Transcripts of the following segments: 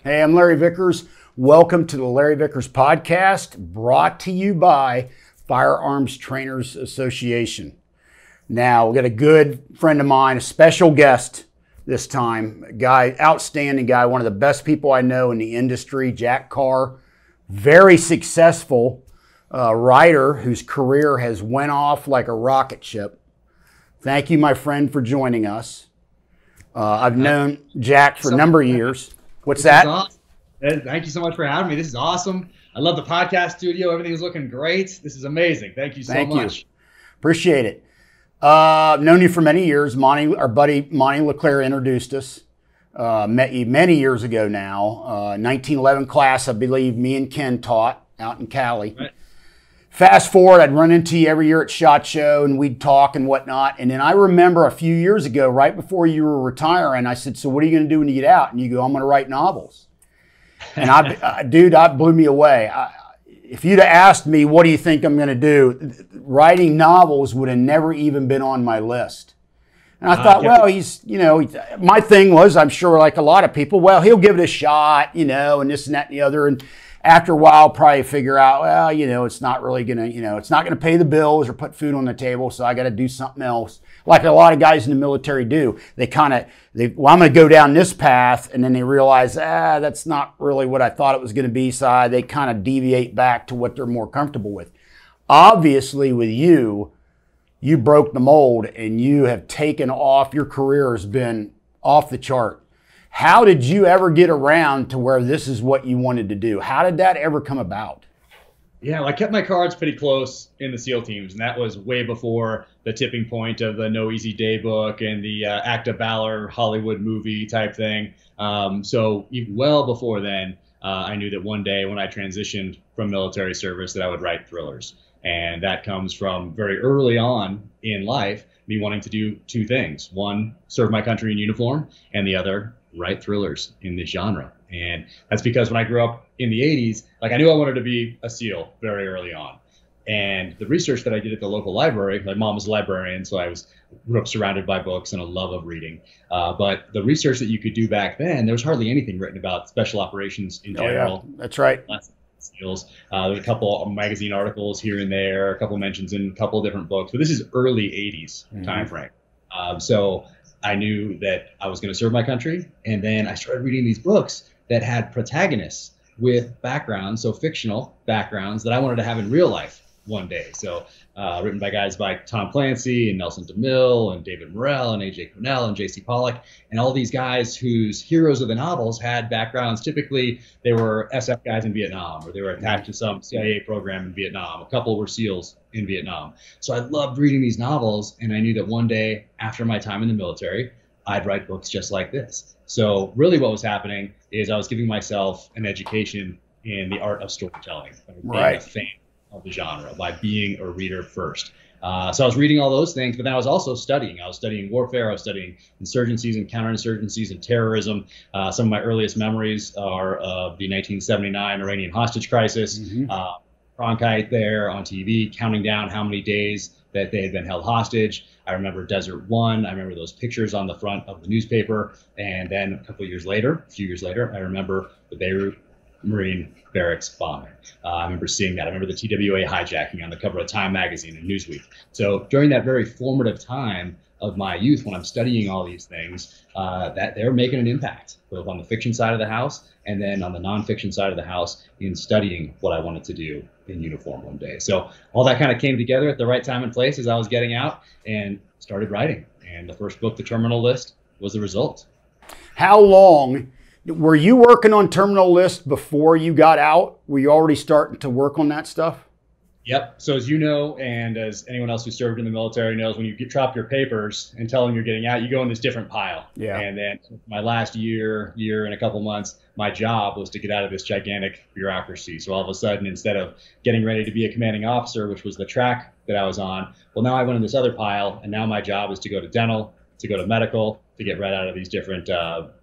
Hey, I'm Larry Vickers. Welcome to the Larry Vickers podcast, brought to you by Firearms Trainers Association. Now, we got a good friend of mine, a special guest this time, a guy, outstanding guy, one of the best people I know in the industry, Jack Carr, very successful writer whose career has went off like a rocket ship. Thank you, my friend, for joining us. I've known Jack for a number of years. What's that? Awesome. Thank you so much for having me. This is awesome. I love the podcast studio. Everything's looking great. This is amazing. Thank you so much. Appreciate it. Known you for many years. Monty, our buddy Monty LeClaire introduced us. Met you many years ago now. 1911 class, I believe me and Ken taught out in Cali. Right. Fast forward, I'd run into you every year at SHOT Show and we'd talk and whatnot. And then I remember a few years ago, right before you were retiring, I said, so what are you going to do when you get out? And you go, I'm going to write novels. And dude, that blew me away. If you'd have asked me, what do you think I'm going to do? Writing novels would have never even been on my list. And I thought, well, my thing was, I'm sure like a lot of people, well, he'll give it a shot, and this and that and the other. And after a while, I'll probably figure out, well, it's not really going to, it's not going to pay the bills or put food on the table. So I got to do something else. Like a lot of guys in the military do. They I'm going to go down this path. And then they realize, that's not really what I thought it was going to be. So they kind of deviate back to what they're more comfortable with. Obviously with you broke the mold and you have taken off. Your career has been off the chart. How did you ever get around to where this is what you wanted to do? How did that ever come about? Yeah, well, I kept my cards pretty close in the SEAL teams, and that was way before the tipping point of the No Easy Day book and the Act of Valor Hollywood movie type thing. So even well before then, I knew that one day when I transitioned from military service that I would write thrillers. And that comes from very early on in life, me wanting to do two things. One, serve my country in uniform, and the other, write thrillers in this genre. And that's because when I grew up in the 80s, I knew I wanted to be a SEAL very early on. And the research that I did at the local library, my mom was a librarian, so I grew up surrounded by books and a love of reading. But the research that you could do back then, there was hardly anything written about special operations in general. Yeah, that's right. SEALs. There's a couple of magazine articles here and there, a couple mentions in a couple of different books, but this is early 80s time frame. So I knew that I was going to serve my country. And then I started reading these books that had protagonists with backgrounds, so fictional backgrounds that I wanted to have in real life one day. So written by guys like Tom Clancy and Nelson DeMille and David Morrell and A.J. Cornell and J.C. Pollock and all these guys whose heroes of the novels had backgrounds. Typically, they were SF guys in Vietnam, or they were attached to some CIA program in Vietnam. A couple were SEALs in Vietnam. So I loved reading these novels, and I knew that one day after my time in the military, I'd write books just like this. So really what was happening is I was giving myself an education in the art of storytelling, being a fan of the genre by being a reader first. So I was reading all those things, but then I was also studying. I was studying warfare. I was studying insurgencies and counterinsurgencies and terrorism. Some of my earliest memories are of the 1979 Iranian hostage crisis. Cronkite there on TV counting down how many days that they had been held hostage. I remember Desert One. I remember those pictures on the front of the newspaper. And then a few years later, I remember the Beirut Marine barracks bombing. I remember seeing that. I remember the TWA hijacking on the cover of Time magazine and Newsweek. So during that very formative time of my youth, when I'm studying all these things, that they're making an impact, both on the fiction side of the house and then on the nonfiction side of the house in studying what I wanted to do in uniform one day. So all that kind of came together at the right time and place as I was getting out and started writing. And the first book, The Terminal List, was the result. How long were you working on Terminal List before you got out? Were you already starting to work on that stuff? Yep. So as you know, and as anyone else who served in the military knows, when you drop your papers and tell them you're getting out, you go in this different pile. Yeah. And then my last year and a couple months, my job was to get out of this gigantic bureaucracy. So all of a sudden, instead of getting ready to be a commanding officer, which was the track that I was on, well, now I went in this other pile, and now my job is to go to dental, to go to medical, to get right out of these different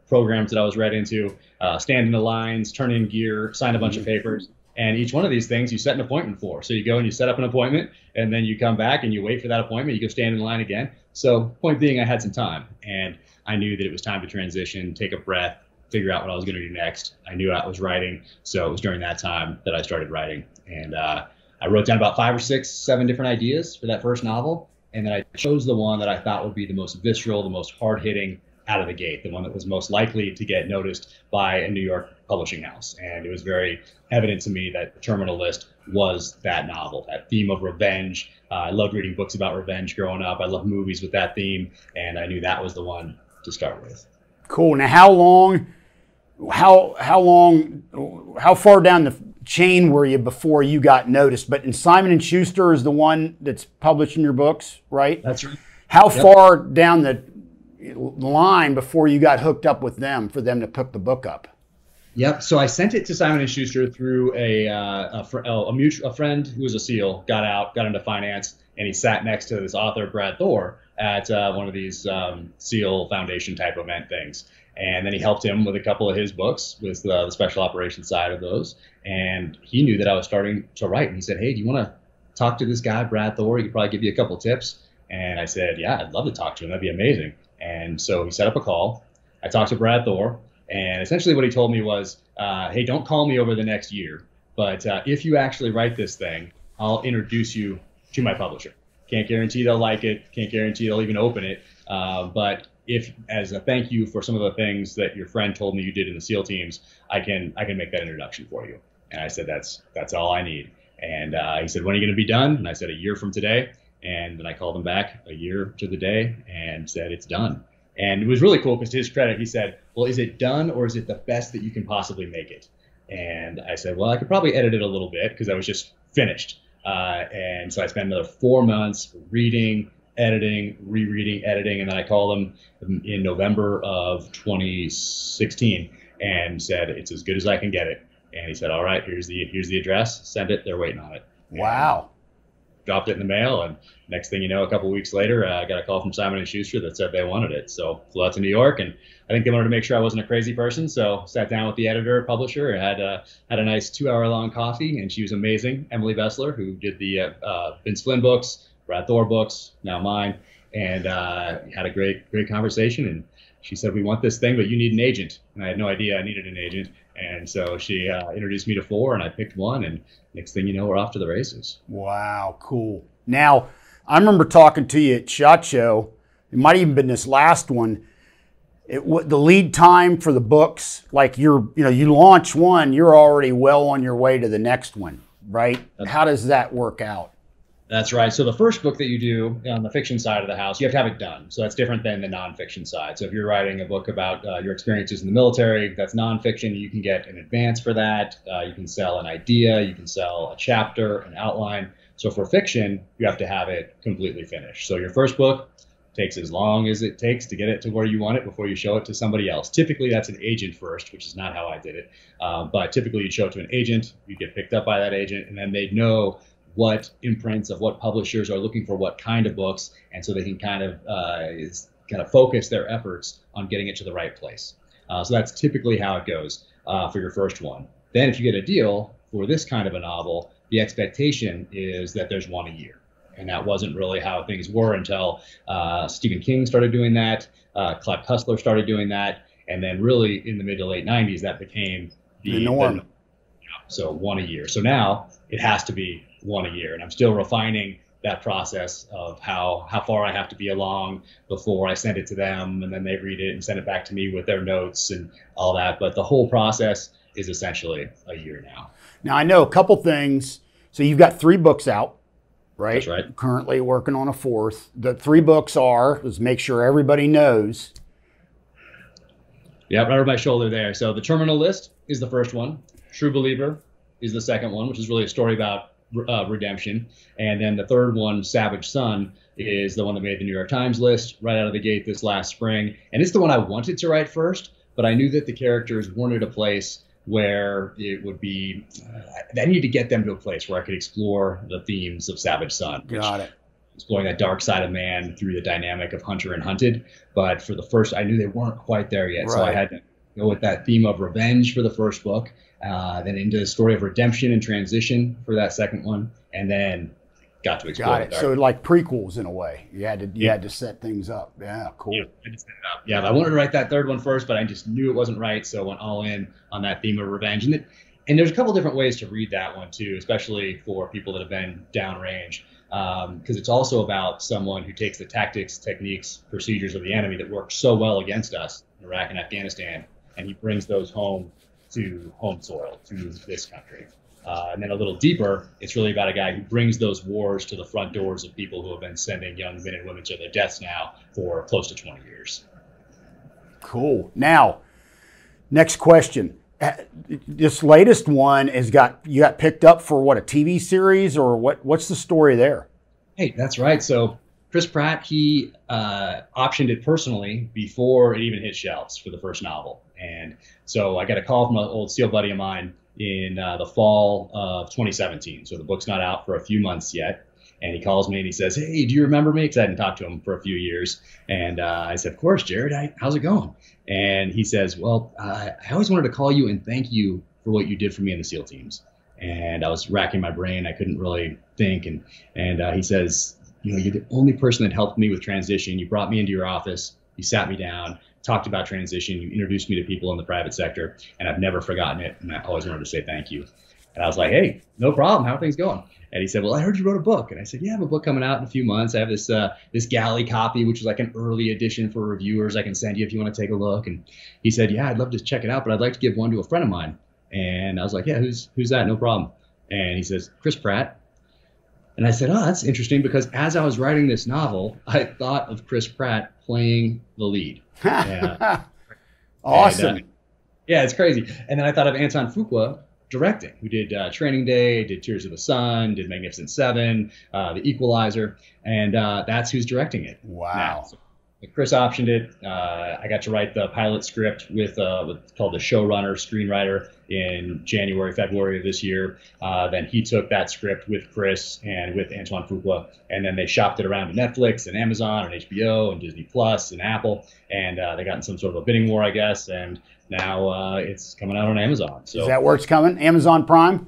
programs that I was read into, stand in the lines, turn in gear, sign a bunch of papers. And each one of these things you set an appointment for. So you go and you set up an appointment, and then you come back and you wait for that appointment. You go stand in line again. So point being, I had some time, and I knew that it was time to transition, take a breath, figure out what I was going to do next. I knew I was writing, so it was during that time that I started writing. And I wrote down about 5 or 6, 7 different ideas for that first novel. And then I chose the one that I thought would be the most visceral, the most hard-hitting out of the gate, the one that was most likely to get noticed by a New York publishing house. And it was very evident to me that The Terminal List was that novel, that theme of revenge. I loved reading books about revenge growing up. I loved movies with that theme, and I knew that was the one to start with. Cool. Now, how far down the chain were you before you got noticed? But in Simon & Schuster is the one that's publishing your books, right? That's right. How far down the line before you got hooked up with them for them to pick the book up? Yep. So I sent it to Simon & Schuster through a friend who was a SEAL, got into finance, and he sat next to this author, Brad Thor, at one of these SEAL Foundation type event things. And then he helped him with a couple of his books, with the special operations side of those. And he knew that I was starting to write. And he said, hey, do you want to talk to this guy, Brad Thor? He could probably give you a couple tips. And I said, yeah, I'd love to talk to him. That'd be amazing. And so he set up a call. I talked to Brad Thor. And essentially what he told me was, hey, don't call me over the next year. But if you actually write this thing, I'll introduce you to my publisher. Can't guarantee they'll like it. Can't guarantee they'll even open it. But if, as a thank you for some of the things that your friend told me you did in the SEAL teams, I can make that introduction for you. And I said, that's all I need. And he said, when are you going to be done? And I said, a year from today. And then I called him back a year to the day and said, it's done. And it was really cool because to his credit, he said, well, is it done or is it the best that you can possibly make it? And I said, well, I could probably edit it a little bit because I was just finished. And so I spent another 4 months reading, editing, rereading, editing. And then I called him in November of 2016 and said, it's as good as I can get it. And he said, all right, here's the address. Send it. They're waiting on it. Wow. Dropped it in the mail, and next thing you know, a couple of weeks later, I got a call from Simon & Schuster that said they wanted it. So flew out to New York, and I think they wanted to make sure I wasn't a crazy person. So sat down with the editor, publisher, and had a nice 2-hour-long coffee, and she was amazing, Emily Vessler, who did the Vince Flynn books, Brad Thor books, now mine, and had a great conversation. And she said, we want this thing, but you need an agent. And I had no idea I needed an agent. And so she introduced me to 4, and I picked one, and next thing you know, we're off to the races. Wow, cool. Now, I remember talking to you at SHOT Show. It might have even been this last one. The lead time for the books, like you launch one, you're already well on your way to the next one, right? How does that work out? That's right. So the first book that you do on the fiction side of the house, you have to have it done. So that's different than the nonfiction side. So if you're writing a book about your experiences in the military, that's nonfiction. You can get an advance for that. You can sell an idea. You can sell a chapter, an outline. So for fiction, you have to have it completely finished. So your first book takes as long as it takes to get it to where you want it before you show it to somebody else. Typically, that's an agent first, which is not how I did it. But typically, you show it to an agent. You get picked up by that agent, and then they know what imprints of what publishers are looking for what kind of books, and so they can kind of focus their efforts on getting it to the right place. So that's typically how it goes for your first one. Then if you get a deal for this kind of a novel, the expectation is that there's one a year. And that wasn't really how things were until Stephen King started doing that, Clive Cussler started doing that, and then really in the mid to late 90s, that became the norm. So one a year. So now it has to be one a year. And I'm still refining that process of how far I have to be along before I send it to them, and then they read it and send it back to me with their notes and all that. But the whole process is essentially a year now. Now, I know a couple things. So you've got 3 books out, right? That's right. Currently working on a 4th. The 3 books are, let's make sure everybody knows. Yeah, right over my shoulder there. So The Terminal List is the first one. True Believer is the second one, which is really a story about redemption. And then the third one, Savage Son, is the one that made the New York Times list right out of the gate this last spring. And it's the one I wanted to write first, but I knew that the characters weren't at a place where it would be, I needed to get them to a place where I could explore the themes of Savage Son. Got it. Exploring that dark side of man through the dynamic of hunter and hunted. But for the first, I knew they weren't quite there yet. Right. So I had to go with that theme of revenge for the first book, then into the story of redemption and transition for that second one, and then got to explore. Got it. So like prequels in a way. You had to set things up. Yeah, cool. Yeah, I just set it up. Yeah, I wanted to write that third one first, but I just knew it wasn't right, so I went all in on that theme of revenge. And there's a couple different ways to read that one too, especially for people that have been downrange, because it's also about someone who takes the tactics, techniques, procedures of the enemy that work so well against us in Iraq and Afghanistan, and he brings those home to home soil, to this country. And then a little deeper, it's really about a guy who brings those wars to the front doors of people who have been sending young men and women to their deaths now for close to 20 years. Cool. Now, next question. This latest one you got picked up for what, a TV series, or what's the story there? Hey, that's right. So Chris Pratt, he optioned it personally before it even hit shelves for the first novel. And so I got a call from an old SEAL buddy of mine in the fall of 2017. So the book's not out for a few months yet. And he calls me and he says, hey, do you remember me? Because I hadn't talked to him for a few years. And I said, of course, Jared, how's it going? And he says, well, I always wanted to call you and thank you for what you did for me in the SEAL teams. And I was racking my brain. I couldn't really think. And he says, you're the only person that helped me with transition. You brought me into your office. You sat me down, talked about transition. You introduced me to people in the private sector. And I've never forgotten it. And I always wanted to say thank you. And I was like, hey, no problem. How are things going? And he said, well, I heard you wrote a book. And I said, yeah, I have a book coming out in a few months. I have this galley copy, which is like an early edition for reviewers. I can send you if you want to take a look. And he said, yeah, I'd love to check it out, but I'd like to give one to a friend of mine. And I was like, yeah, who's that? No problem. And he says, Chris Pratt. And I said, oh, that's interesting, because as I was writing this novel, I thought of Chris Pratt playing the lead. Awesome. Yeah, it's crazy. And then I thought of Anton Fuqua directing, who did Training Day, did Tears of the Sun, did Magnificent Seven, The Equalizer, and that's who's directing it. Wow. So Chris optioned it. I got to write the pilot script with what's called the showrunner, screenwriter, in January, February of this year. Then he took that script with Chris and with Antoine Fuqua, and then they shopped it around to Netflix and Amazon and HBO and Disney Plus and Apple, and they got in some sort of a bidding war, I guess, and now it's coming out on Amazon. So is that where it's coming? Amazon Prime?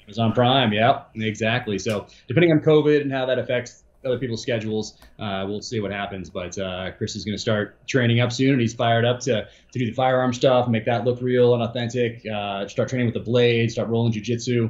Amazon Prime, yeah, exactly. So depending on COVID and how that affects other people's schedules, we'll see what happens. But Chris is going to start training up soon, and he's fired up to do the firearm stuff, make that look real and authentic, start training with the blade, start rolling jiu-jitsu,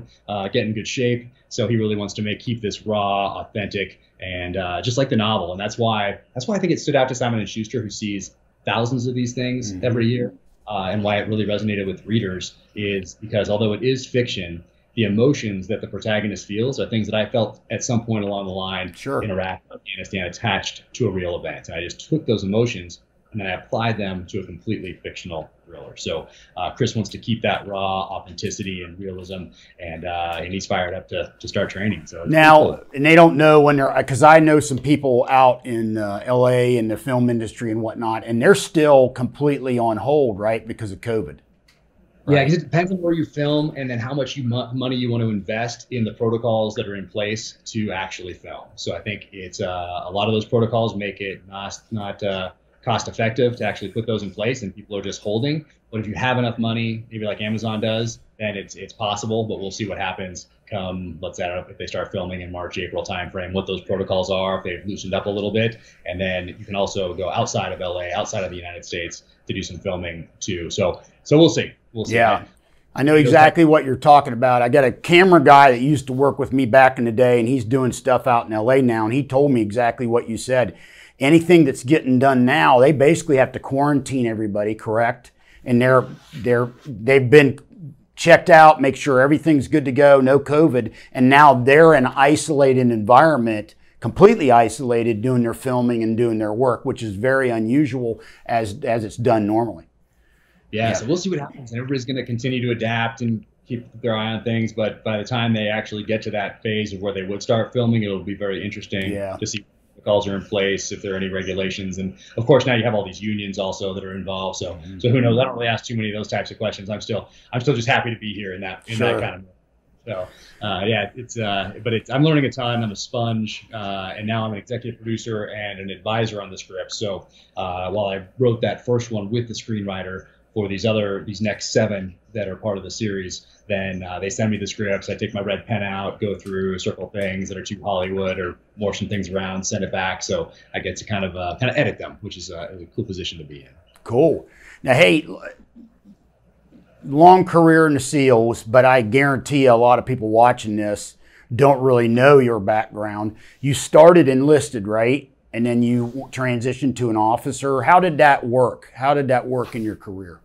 get in good shape. So he really wants to keep this raw, authentic, and just like the novel. And that's why I think it stood out to Simon & Schuster, who sees thousands of these things every year. And why it really resonated with readers is because although it is fiction, the emotions that the protagonist feels are things that I felt at some point along the line in Iraq, Afghanistan, attached to a real event. And I just took those emotions and then I applied them to a completely fictional thriller. So Chris wants to keep that raw authenticity and realism, and he's fired up to start training. So now, cool. And they don't know when they're, because I know some people out in LA in the film industry and whatnot, and they're still completely on hold, right, because of COVID. Right. Yeah, because it depends on where you film and then how much money you want to invest in the protocols that are in place to actually film. So I think it's a lot of those protocols make it not cost effective to actually put those in place, and people are just holding. But if you have enough money, maybe like Amazon does, then it's possible. But we'll see what happens come, let's say, I don't know if they start filming in March, April timeframe, what those protocols are, if they've loosened up a little bit. And then you can also go outside of LA, outside of the United States, to do some filming too. So we'll see. We'll see. Yeah. I know exactly what you're talking about. I got a camera guy that used to work with me back in the day, and he's doing stuff out in LA now, and he told me exactly what you said. Anything that's getting done now, they basically have to quarantine everybody, correct? And they've been checked out, make sure everything's good to go, no COVID, and now they're in an isolated environment, completely isolated, doing their filming and doing their work, which is very unusual as it's done normally. Yeah, so we'll see what happens. And everybody's going to continue to adapt and keep their eye on things. But by the time they actually get to that phase of where they would start filming, it'll be very interesting to see if the calls are in place, if there are any regulations. And of course, now you have all these unions also that are involved. So who knows? I don't really ask too many of those types of questions. I'm still just happy to be here in that kind of. So I'm learning a ton. I'm a sponge, and now I'm an executive producer and an advisor on the script. So while I wrote that first one with the screenwriter, for these next 7 that are part of the series, then they send me the scripts. I take my red pen out, go through, circle things that are too Hollywood or morph some things around, send it back. So I get to kind of edit them, which is a cool position to be in. Cool. Now, hey, long career in the SEALs, but I guarantee a lot of people watching this don't really know your background. You started enlisted, right? And then you transitioned to an officer. How did that work? How did that work in your career?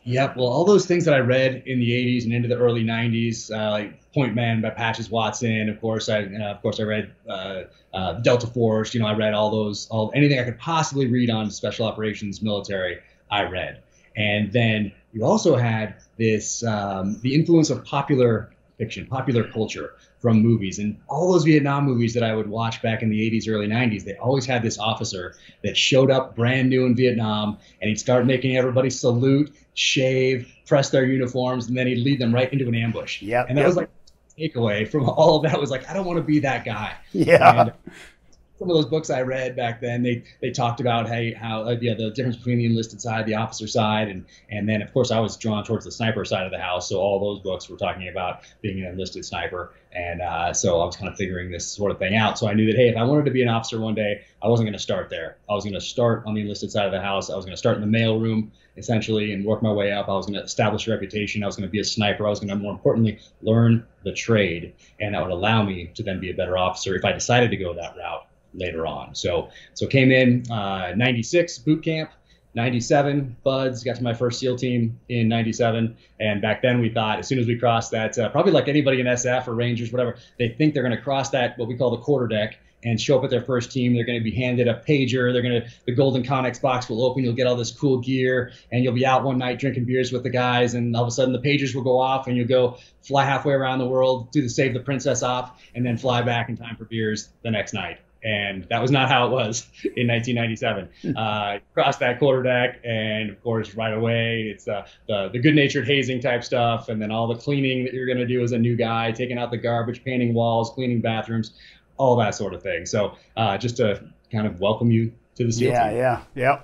Yep. Well, all those things that I read in the 80s and into the early 90s, like Point Man by Patches Watson. Of course, I read Delta Force. I read anything I could possibly read on special operations military, I read. And then you also had this, the influence of popular fiction, popular culture from movies, and all those Vietnam movies that I would watch back in the 80s, early 90s, they always had this officer that showed up brand new in Vietnam, and he'd start making everybody salute, shave, press their uniforms, and then he'd lead them right into an ambush. Yeah. And that was like takeaway from all of that was like, I don't want to be that guy. Yeah. And some of those books I read back then, they talked about how the difference between the enlisted side, the officer side, and then of course I was drawn towards the sniper side of the house. So all those books were talking about being an enlisted sniper, and so I was kind of figuring this sort of thing out. So I knew that, hey, if I wanted to be an officer one day, I wasn't going to start there. I was going to start on the enlisted side of the house. I was going to start in the mail room essentially and work my way up. I was going to establish a reputation. I was going to be a sniper. I was going to, more importantly, learn the trade, and that would allow me to then be a better officer if I decided to go that route later on. So came in 96 boot camp, 97 buds, got to my first SEAL team in 97. And back then we thought as soon as we crossed that, probably like anybody in SF or Rangers, whatever, they think they're going to cross that, what we call the quarterdeck, and show up at their first team. They're going to be handed a pager. The golden Connex box will open. You'll get all this cool gear, and you'll be out one night drinking beers with the guys. And all of a sudden the pagers will go off, and you'll go fly halfway around the world, do the Save the Princess op, and then fly back in time for beers the next night. And that was not how it was in 1997. Crossed that quarterdeck, and of course, right away, it's the good-natured hazing type stuff, and then all the cleaning that you're going to do as a new guy, taking out the garbage, painting walls, cleaning bathrooms, all that sort of thing. So just to kind of welcome you to the SEAL team. Yeah.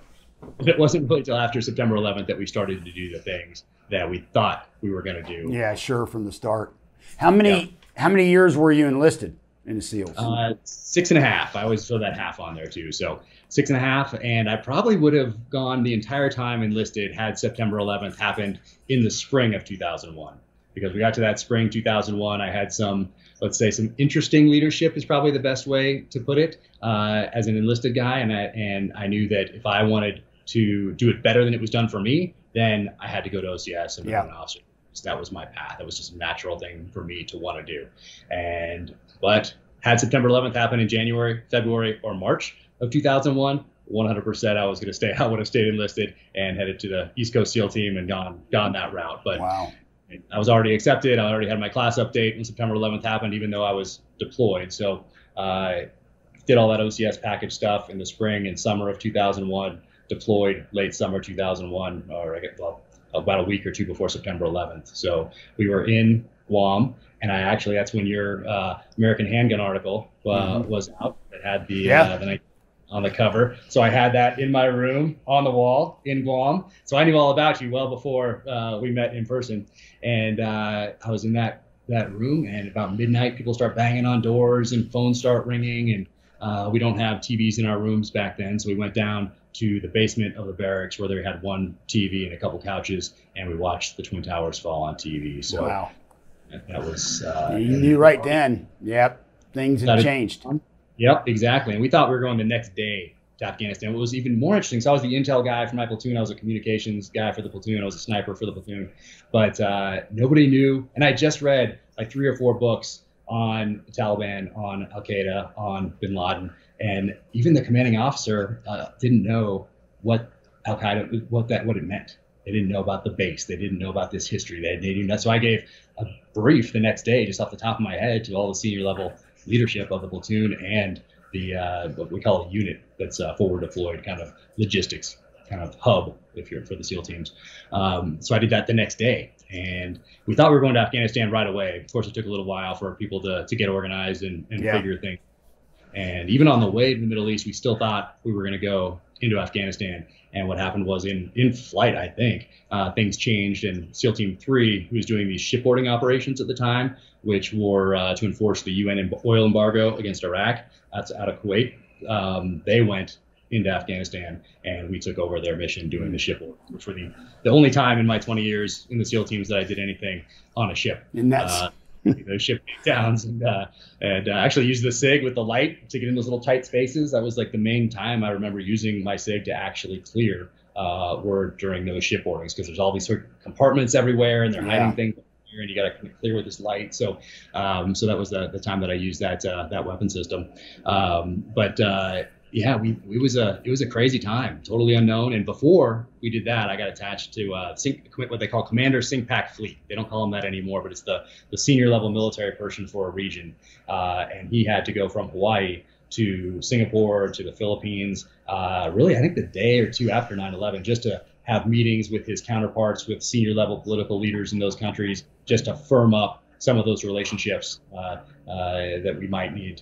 It wasn't really until after September 11th that we started to do the things that we thought we were going to do. Yeah, sure, from the start. How many years were you enlisted in the SEALs? 6.5. I always throw that half on there too. So 6.5, and I probably would have gone the entire time enlisted had September 11th happened in the spring of 2001. Because we got to that spring 2001, I had some, let's say, some interesting leadership is probably the best way to put it, as an enlisted guy, and I knew that if I wanted to do it better than it was done for me, then I had to go to OCS and become an officer. So that was my path. That was just a natural thing for me to want to do. But had September 11th happen in January, February, or March of 2001, 100% I was going to stay. I would have stayed enlisted and headed to the East Coast SEAL team and gone that route. But wow. I was already accepted. I already had my class update when September 11th happened, even though I was deployed. So I did all that OCS package stuff in the spring and summer of 2001, deployed late summer 2001, or about a week or two before September 11th. So we were in Guam, and that's when your American Handgun article was out. It had the night on the cover. So I had that in my room on the wall in Guam. So I knew all about you well before we met in person. And I was in that room, and about midnight, people start banging on doors and phones start ringing. And we don't have TVs in our rooms back then. So we went down to the basement of the barracks where they had one TV and a couple couches, and we watched the Twin Towers fall on TV. So wow. That was... you knew right then. Yep. Things had changed. Yep, exactly. And we thought we were going the next day to Afghanistan. What was even more interesting, so I was the intel guy for my platoon. I was a communications guy for the platoon. I was a sniper for the platoon. But nobody knew. And I just read like 3 or 4 books on the Taliban, on Al-Qaeda, on bin Laden. And even the commanding officer didn't know what Al-Qaeda, what it meant. They didn't know about the base. They didn't know about this history. They didn't know. So I gave a brief the next day, just off the top of my head, to all the senior level leadership of the platoon and the what we call a unit that's forward deployed, kind of logistics, kind of hub if you're for the SEAL teams. So I did that the next day, and we thought we were going to Afghanistan right away. Of course, it took a little while for people to get organized and figure things. And even on the way to the Middle East, we still thought we were going to go into Afghanistan. And what happened was in flight, I think, things changed. And SEAL Team 3, who was doing these shipboarding operations at the time, which were to enforce the UN oil embargo against Iraq, that's out of Kuwait, they went into Afghanistan, and we took over their mission doing the shipboard, which were the only time in my 20 years in the SEAL teams that I did anything on a ship. And that's those ship takedowns, and actually used the SIG with the light to get in those little tight spaces. That was like the main time I remember using my SIG to actually clear were during those shipboardings, because there's all these sort of compartments everywhere, and they're hiding things, and you got to kind of clear with this light. So that was the time that I used that weapon system. Yeah, it was a crazy time, totally unknown. And before we did that, I got attached to what they call Commander SINCPAC Fleet. They don't call them that anymore, but it's the senior level military person for a region. And he had to go from Hawaii to Singapore to the Philippines, really, I think the day or two after 9/11, just to have meetings with his counterparts, with senior level political leaders in those countries, just to firm up some of those relationships that we might need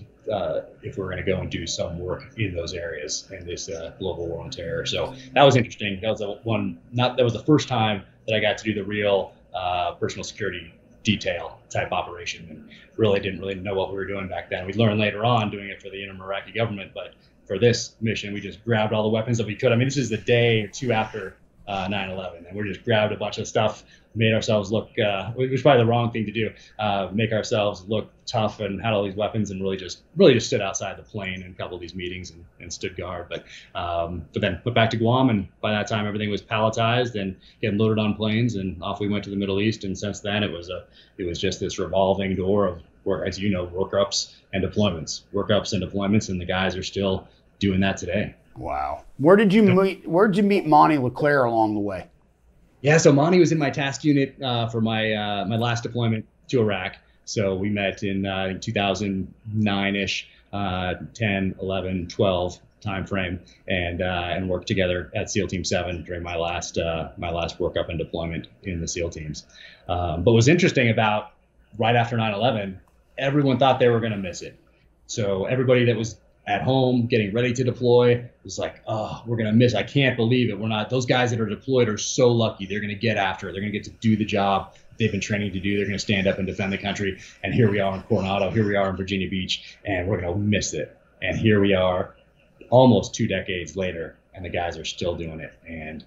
if we're going to go and do some work in those areas in this global war on terror. So that was interesting. That was the first time that I got to do the real personal security detail type operation, and really didn't know what we were doing back then. We learned later on doing it for the interim Iraqi government, but for this mission, we just grabbed all the weapons that we could. I mean, this is the day or two after 9/11, and we just grabbed a bunch of stuff, made ourselves look, which was probably the wrong thing to do, make ourselves look tough, and had all these weapons, and really just stood outside the plane in a couple of these meetings and stood guard. But then went back to Guam, and by that time everything was palletized and getting loaded on planes, and off we went to the Middle East. And since then it was just this revolving door of work, as you know, workups and deployments, and the guys are still doing that today. Wow. Where did you meet Monty LeClaire along the way? Yeah, so Monty was in my task unit for my last deployment to Iraq. So we met in 2009-ish, 10, 11, 12 time frame, and worked together at SEAL Team 7 during my last workup and deployment in the SEAL teams. But what was interesting about right after 9/11, everyone thought they were going to miss it. So everybody that was at home getting ready to deploy was like, oh, we're going to miss. I can't believe it. We're not. Those guys that are deployed are so lucky. They're going to get after it. They're going to get to do the job they've been training to do. They're going to stand up and defend the country. And here we are in Coronado. Here we are in Virginia Beach, and we're going to miss it. And here we are almost 2 decades later, and the guys are still doing it. And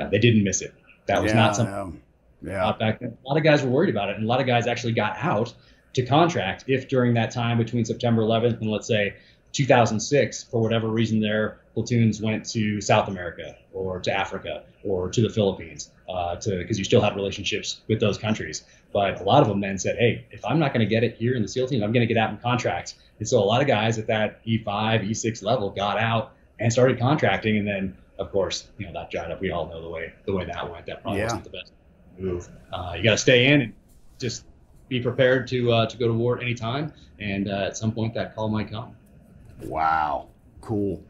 they didn't miss it. That was not something back then. A lot of guys were worried about it, and a lot of guys actually got out to contract if during that time between September 11th and, let's say, 2006, for whatever reason, their platoons went to South America or to Africa or to the Philippines, because you still had relationships with those countries. But a lot of them then said, hey, if I'm not going to get it here in the SEAL team, I'm going to get out in contracts. And so a lot of guys at that E5, E6 level got out and started contracting. And then, of course, that dried up. We all know the way that went. That probably wasn't the best move. You got to stay in and just be prepared to go to war at any time. And at some point, that call might come. Wow, cool.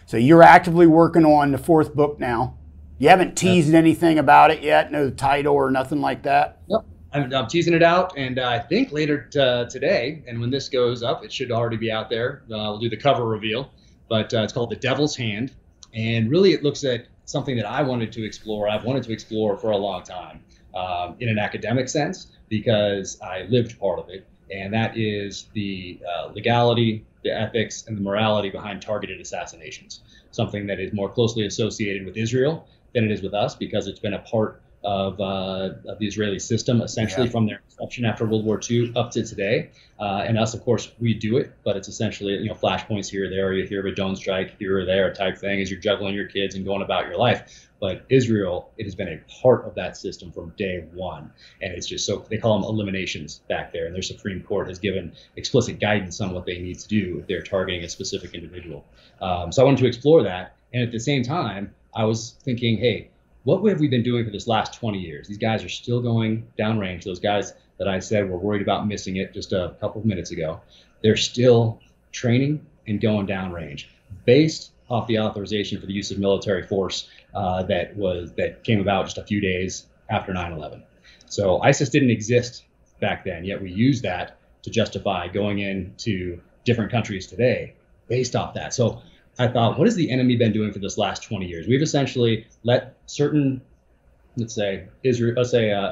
So you're actively working on the 4th book now. You haven't teased anything about it yet? No title or nothing like that? Nope. I'm teasing it out, and I think later today, and when this goes up, it should already be out there. We'll do the cover reveal, but it's called The Devil's Hand, and really it looks at something that I wanted to explore. I've wanted to explore for a long time in an academic sense, because I lived part of it, and that is the legality, the ethics, and the morality behind targeted assassinations, something that is more closely associated with Israel than it is with us, because it's been a part of the Israeli system essentially from their inception after World War II up to today. And us, of course, we do it, but it's essentially flashpoints here or there. You hear of a drone strike here or there type thing as you're juggling your kids and going about your life. But Israel, it has been a part of that system from day one. And it's just so, they call them eliminations back there. And their Supreme Court has given explicit guidance on what they need to do if they're targeting a specific individual. So I wanted to explore that. And at the same time, I was thinking, hey, what have we been doing for this last 20 years? These guys are still going downrange. Those guys that I said were worried about missing it just a couple of minutes ago, they're still training and going downrange based off the authorization for the use of military force that came about just a few days after 9/11. So ISIS didn't exist back then, yet we use that to justify going into different countries today based off that. So I thought, what has the enemy been doing for this last 20 years? We've essentially let certain, let's say Israel,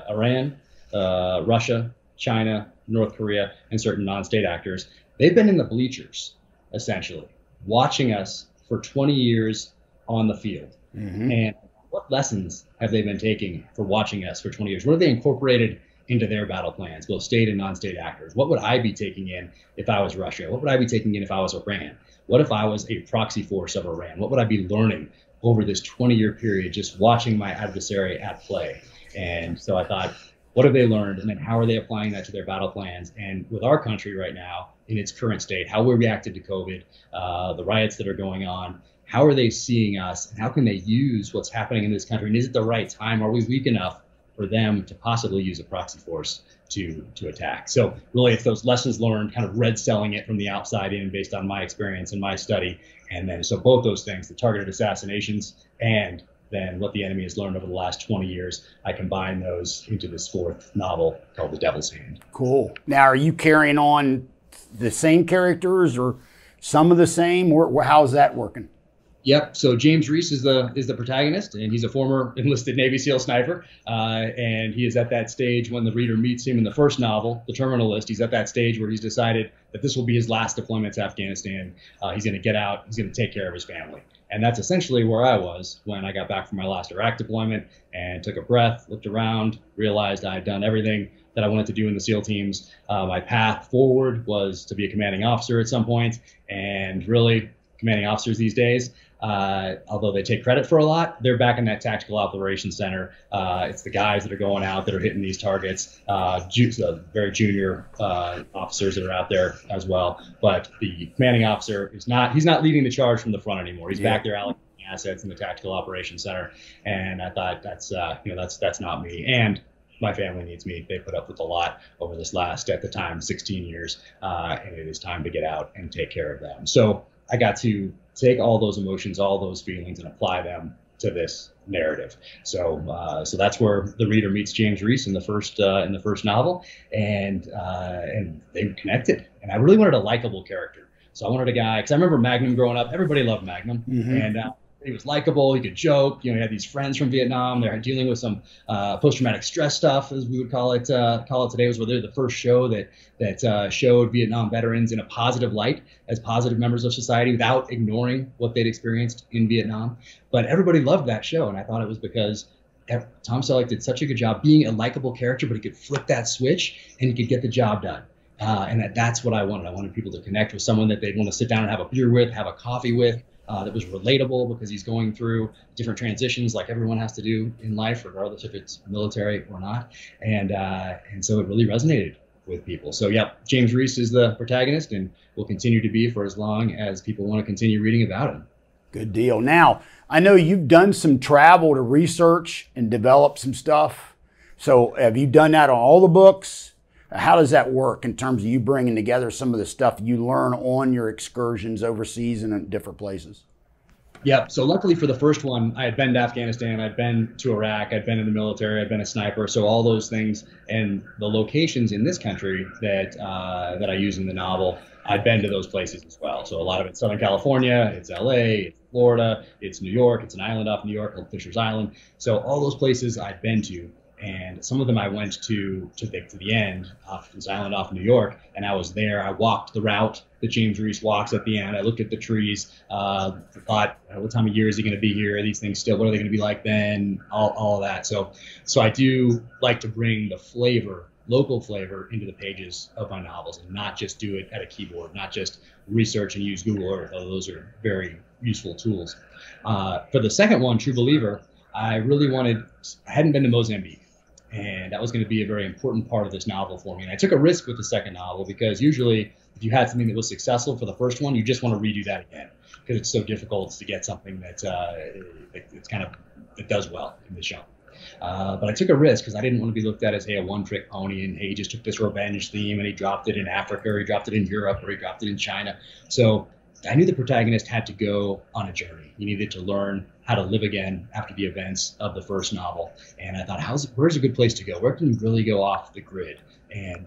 Iran, Russia, China, North Korea, and certain non-state actors. They've been in the bleachers, essentially, watching us for 20 years on the field. Mm-hmm. And what lessons have they been taking for watching us for 20 years? What have they incorporated into their battle plans, both state and non-state actors? What would I be taking in if I was Russia? What would I be taking in if I was Iran? What if I was a proxy force of Iran? What would I be learning over this 20-year period just watching my adversary at play? And so I thought, what have they learned? And then how are they applying that to their battle plans? And with our country right now in its current state, how we reacted to COVID, the riots that are going on, how are they seeing us? And how can they use what's happening in this country? And is it the right time? Are we weak enough for them to possibly use a proxy force to attack? So really, it's those lessons learned, kind of red selling it from the outside in based on my experience and my study. And then so both those things, the targeted assassinations and then what the enemy has learned over the last 20 years, I combine those into this fourth novel called The Devil's Hand. Cool. Now, are you carrying on the same characters or some of the same? How's that working? Yep. So James Reese is the protagonist, and he's a former enlisted Navy SEAL sniper. And he is at that stage when the reader meets him in the first novel, The Terminalist. He's at that stage where he's decided that this will be his last deployment to Afghanistan. He's going to get out. He's going to take care of his family. And that's essentially where I was when I got back from my last Iraq deployment and took a breath, looked around, realized I had done everything that I wanted to do in the SEAL teams. My path forward was to be a commanding officer at some point, and really commanding officers these days, although they take credit for a lot, they're back in that tactical operations center. It's the guys that are going out that are hitting these targets, very junior officers that are out there as well. But the commanding officer he's not leading the charge from the front anymore. He's back there allocating assets in the tactical operations center. And I thought that's not me. And my family needs me. They put up with a lot over this last, at the time, 16 years. And it is time to get out and take care of them. So I got to take all those emotions, all those feelings, and apply them to this narrative. So that's where the reader meets James Reese in the first novel, and they connected. And I really wanted a likable character. So I wanted a guy, because I remember Magnum growing up. Everybody loved Magnum, mm-hmm. and he was likable. He could joke. He had these friends from Vietnam. They're dealing with some post-traumatic stress stuff, as we would call it today. It was where they're the first show that showed Vietnam veterans in a positive light as positive members of society without ignoring what they'd experienced in Vietnam. But everybody loved that show, and I thought it was because Tom Selleck did such a good job being a likable character, but he could flip that switch and he could get the job done. And that's what I wanted. I wanted people to connect with someone that they'd want to sit down and have a beer with, have a coffee with. That was relatable because he's going through different transitions like everyone has to do in life, regardless if it's military or not. And so it really resonated with people. So, James Reese is the protagonist and will continue to be for as long as people want to continue reading about him. Good deal. Now, I know you've done some travel to research and develop some stuff. So have you done that on all the books? How does that work in terms of you bringing together some of the stuff you learn on your excursions overseas and in different places? Yeah. So luckily for the first one, I had been to Afghanistan, I'd been to Iraq, I'd been in the military, I'd been a sniper. So all those things and the locations in this country that I use in the novel, I'd been to those places as well. So a lot of it's Southern California, it's LA, it's Florida, it's New York, it's an island off New York called Fisher's Island. So all those places I'd been to. And some of them I went to the end, off this island off New York, and I was there. I walked the route that James Reese walks at the end. I looked at the trees, thought, what time of year is he going to be here? Are these things still? What are they going to be like then? All of that. So I do like to bring the flavor, local flavor, into the pages of my novels, and not just do it at a keyboard, not just research and use Google Earth, although those are very useful tools. For the second one, True Believer, I hadn't been to Mozambique. And that was going to be a very important part of this novel for me. And I took a risk with the second novel because usually if you had something that was successful for the first one, you just want to redo that again because it's so difficult to get something that does well in the genre. But I took a risk because I didn't want to be looked at as, a one-trick pony, and he just took this revenge theme and he dropped it in Africa, or he dropped it in Europe, or he dropped it in China. So I knew the protagonist had to go on a journey. He needed to learn how to live again after the events of the first novel. And I thought, where's a good place to go? Where can you really go off the grid and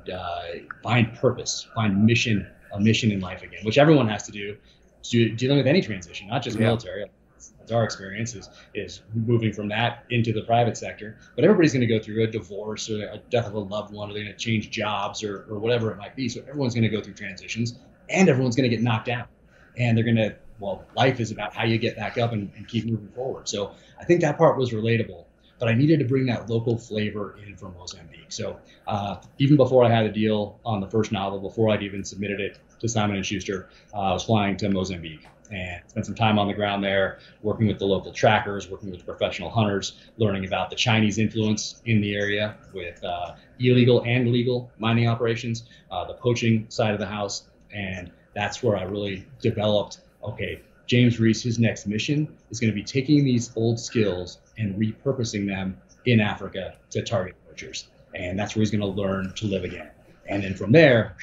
find purpose, find a mission in life again, which everyone has to do. dealing with any transition, not just military. That's our experience is moving from that into the private sector. But everybody's going to go through a divorce or a death of a loved one, or they're going to change jobs or whatever it might be. So everyone's going to go through transitions, and everyone's going to get knocked down. And they're going to, life is about how you get back up and keep moving forward. So I think that part was relatable. But I needed to bring that local flavor in from Mozambique. So even before I had a deal on the first novel, before I'd even submitted it to Simon & Schuster, I was flying to Mozambique and spent some time on the ground there, working with the local trackers, working with professional hunters, learning about the Chinese influence in the area with illegal and legal mining operations, the poaching side of the house. And that's where I really developed, okay, James Reese, his next mission is going to be taking these old skills and repurposing them in Africa to target poachers. And that's where he's going to learn to live again. And then from there,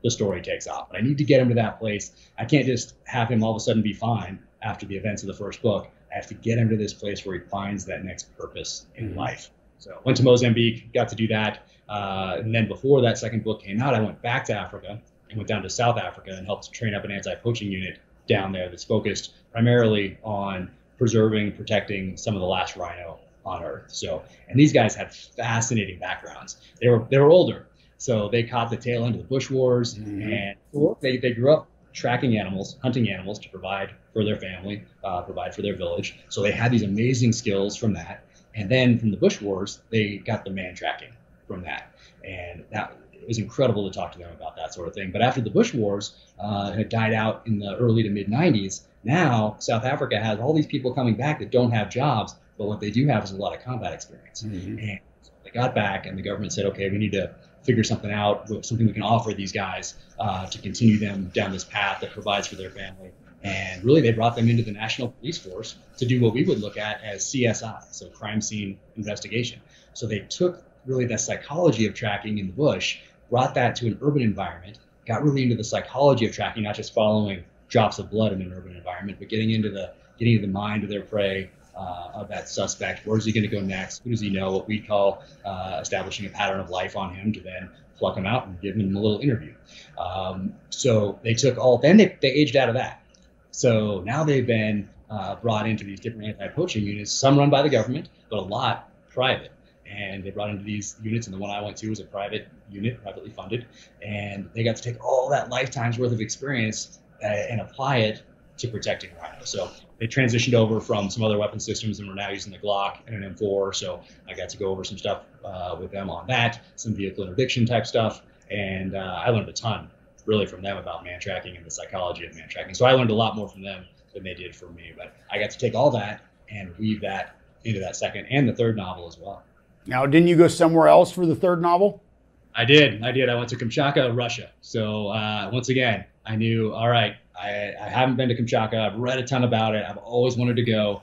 the story takes off. But I need to get him to that place. I can't just have him all of a sudden be fine after the events of the first book. I have to get him to this place where he finds that next purpose in life. So went to Mozambique, got to do that. And then before that second book came out, I went back to Africa and went down to South Africa and helped train up an anti-poaching unit down there that's focused primarily on preserving, protecting some of the last rhino on Earth. So, and these guys had fascinating backgrounds. They were older, so they caught the tail end of the bush wars, and they grew up tracking animals, hunting animals to provide for their family, provide for their village. So they had these amazing skills from that. And then from the bush wars, they got the man tracking from that, and it was incredible to talk to them about that sort of thing. But after the Bush Wars had died out in the early to mid 90s, now South Africa has all these people coming back that don't have jobs, but what they do have is a lot of combat experience. And so they got back, and the government said, okay, we need to figure something out, something we can offer these guys to continue them down this path that provides for their family. And really, they brought them into the National Police Force to do what we would look at as CSI, so crime scene investigation. So they took really the psychology of tracking in the bush, brought that to an urban environment, got really into the psychology of tracking, not just following drops of blood in an urban environment, but getting into the mind of their prey, of that suspect. Where's he going to go next? Who does he know? What we call establishing a pattern of life on him to then pluck him out and give him a little interview. So they took then they aged out of that. So now they've been brought into these different anti-poaching units, some run by the government, but a lot private. And they brought into these units, and the one I went to was a private unit, privately funded, and they got to take all that lifetime's worth of experience and apply it to protecting rhino. So they transitioned over from some other weapon systems, and we're now using the Glock and an M4. So I got to go over some stuff with them on that, some vehicle interdiction type stuff, and I learned a ton really from them about man tracking and the psychology of man tracking. So I learned a lot more from them than they did from me, but I got to take all that and weave that into that second and the third novel as well. Now, didn't you go somewhere else for the third novel? I did. I went to Kamchatka, Russia. So once again, I knew, all right, I haven't been to Kamchatka. I've read a ton about it. I've always wanted to go.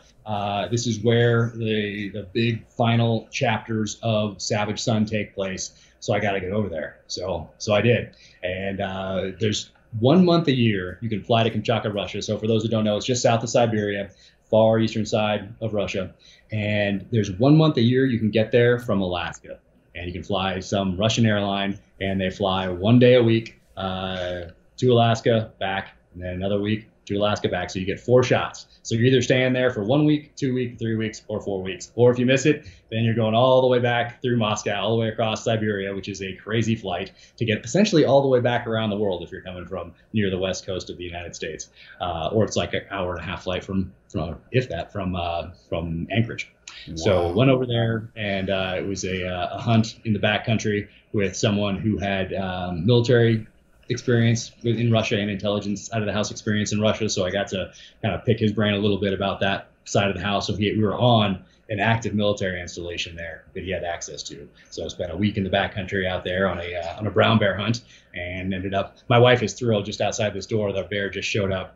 This is where the big final chapters of Savage Sun take place. So I got to get over there. So I did. And there's 1 month a year you can fly to Kamchatka, Russia. So for those who don't know, it's just south of Siberia, far eastern side of Russia. And there's 1 month a year you can get there from Alaska. And you can fly some Russian airline, and they fly 1 day a week to Alaska, back, and then another week to Alaska, back. So you get 4 shots. So you're either staying there for 1 week, 2 weeks, 3 weeks, or 4 weeks. Or if you miss it, then you're going all the way back through Moscow, all the way across Siberia, which is a crazy flight to get essentially all the way back around the world if you're coming from near the west coast of the United States. Or it's like an hour and a half flight from Anchorage. Wow. So went over there, and it was a hunt in the backcountry with someone who had military experience in Russia and intelligence out of the house experience in Russia. So I got to kind of pick his brain a little bit about that side of the house. So we were on an active military installation there that he had access to. So I spent a week in the backcountry out there on a brown bear hunt, and ended up, my wife is thrilled. Just outside this door, the bear just showed up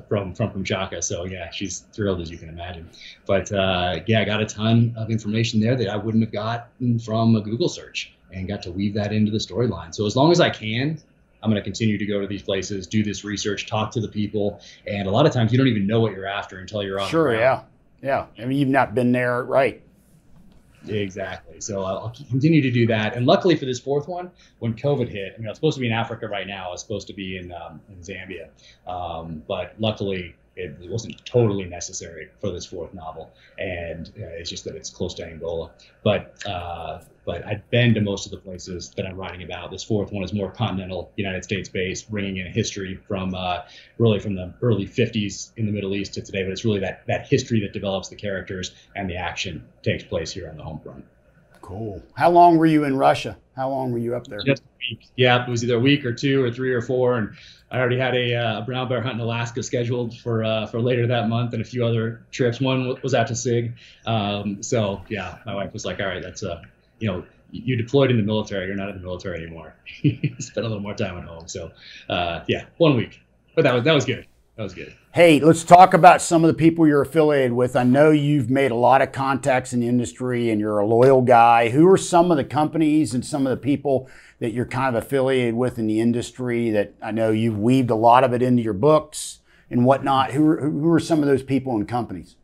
from Kamchatka. So yeah, she's thrilled, as you can imagine. But yeah, I got a ton of information there that I wouldn't have gotten from a Google search, and got to weave that into the storyline. So as long as I can, I'm going to continue to go to these places, do this research, talk to the people. And a lot of times you don't even know what you're after until you're on the ground. Yeah. I mean, you've not been there, right? Exactly. So I'll continue to do that. And luckily for this fourth one, when COVID hit, I mean, I was supposed to be in Africa right now. I was supposed to be in Zambia. But luckily, it wasn't totally necessary for this fourth novel. And it's just that it's close to Angola. But I've been to most of the places that I'm writing about. This fourth one is more continental United States based, bringing in history from really from the early 50s in the Middle East to today. But it's really that history that develops the characters, and the action takes place here on the home front. Cool. How long were you in Russia? How long were you up there? Just a week. Yeah, it was either a week or 2 or 3 or 4, and I already had a brown bear hunt in Alaska scheduled for later that month, and a few other trips. One was out to SIG. So yeah, my wife was like, "All right, that's you deployed in the military. You're not in the military anymore. You spend a little more time at home." So yeah, 1 week, but that was good. That was good. Hey, let's talk about some of the people you're affiliated with. I know you've made a lot of contacts in the industry and you're a loyal guy. Who are some of the companies and some of the people that you're kind of affiliated with in the industry that I know you've weaved a lot of it into your books and whatnot? Who are some of those people and companies?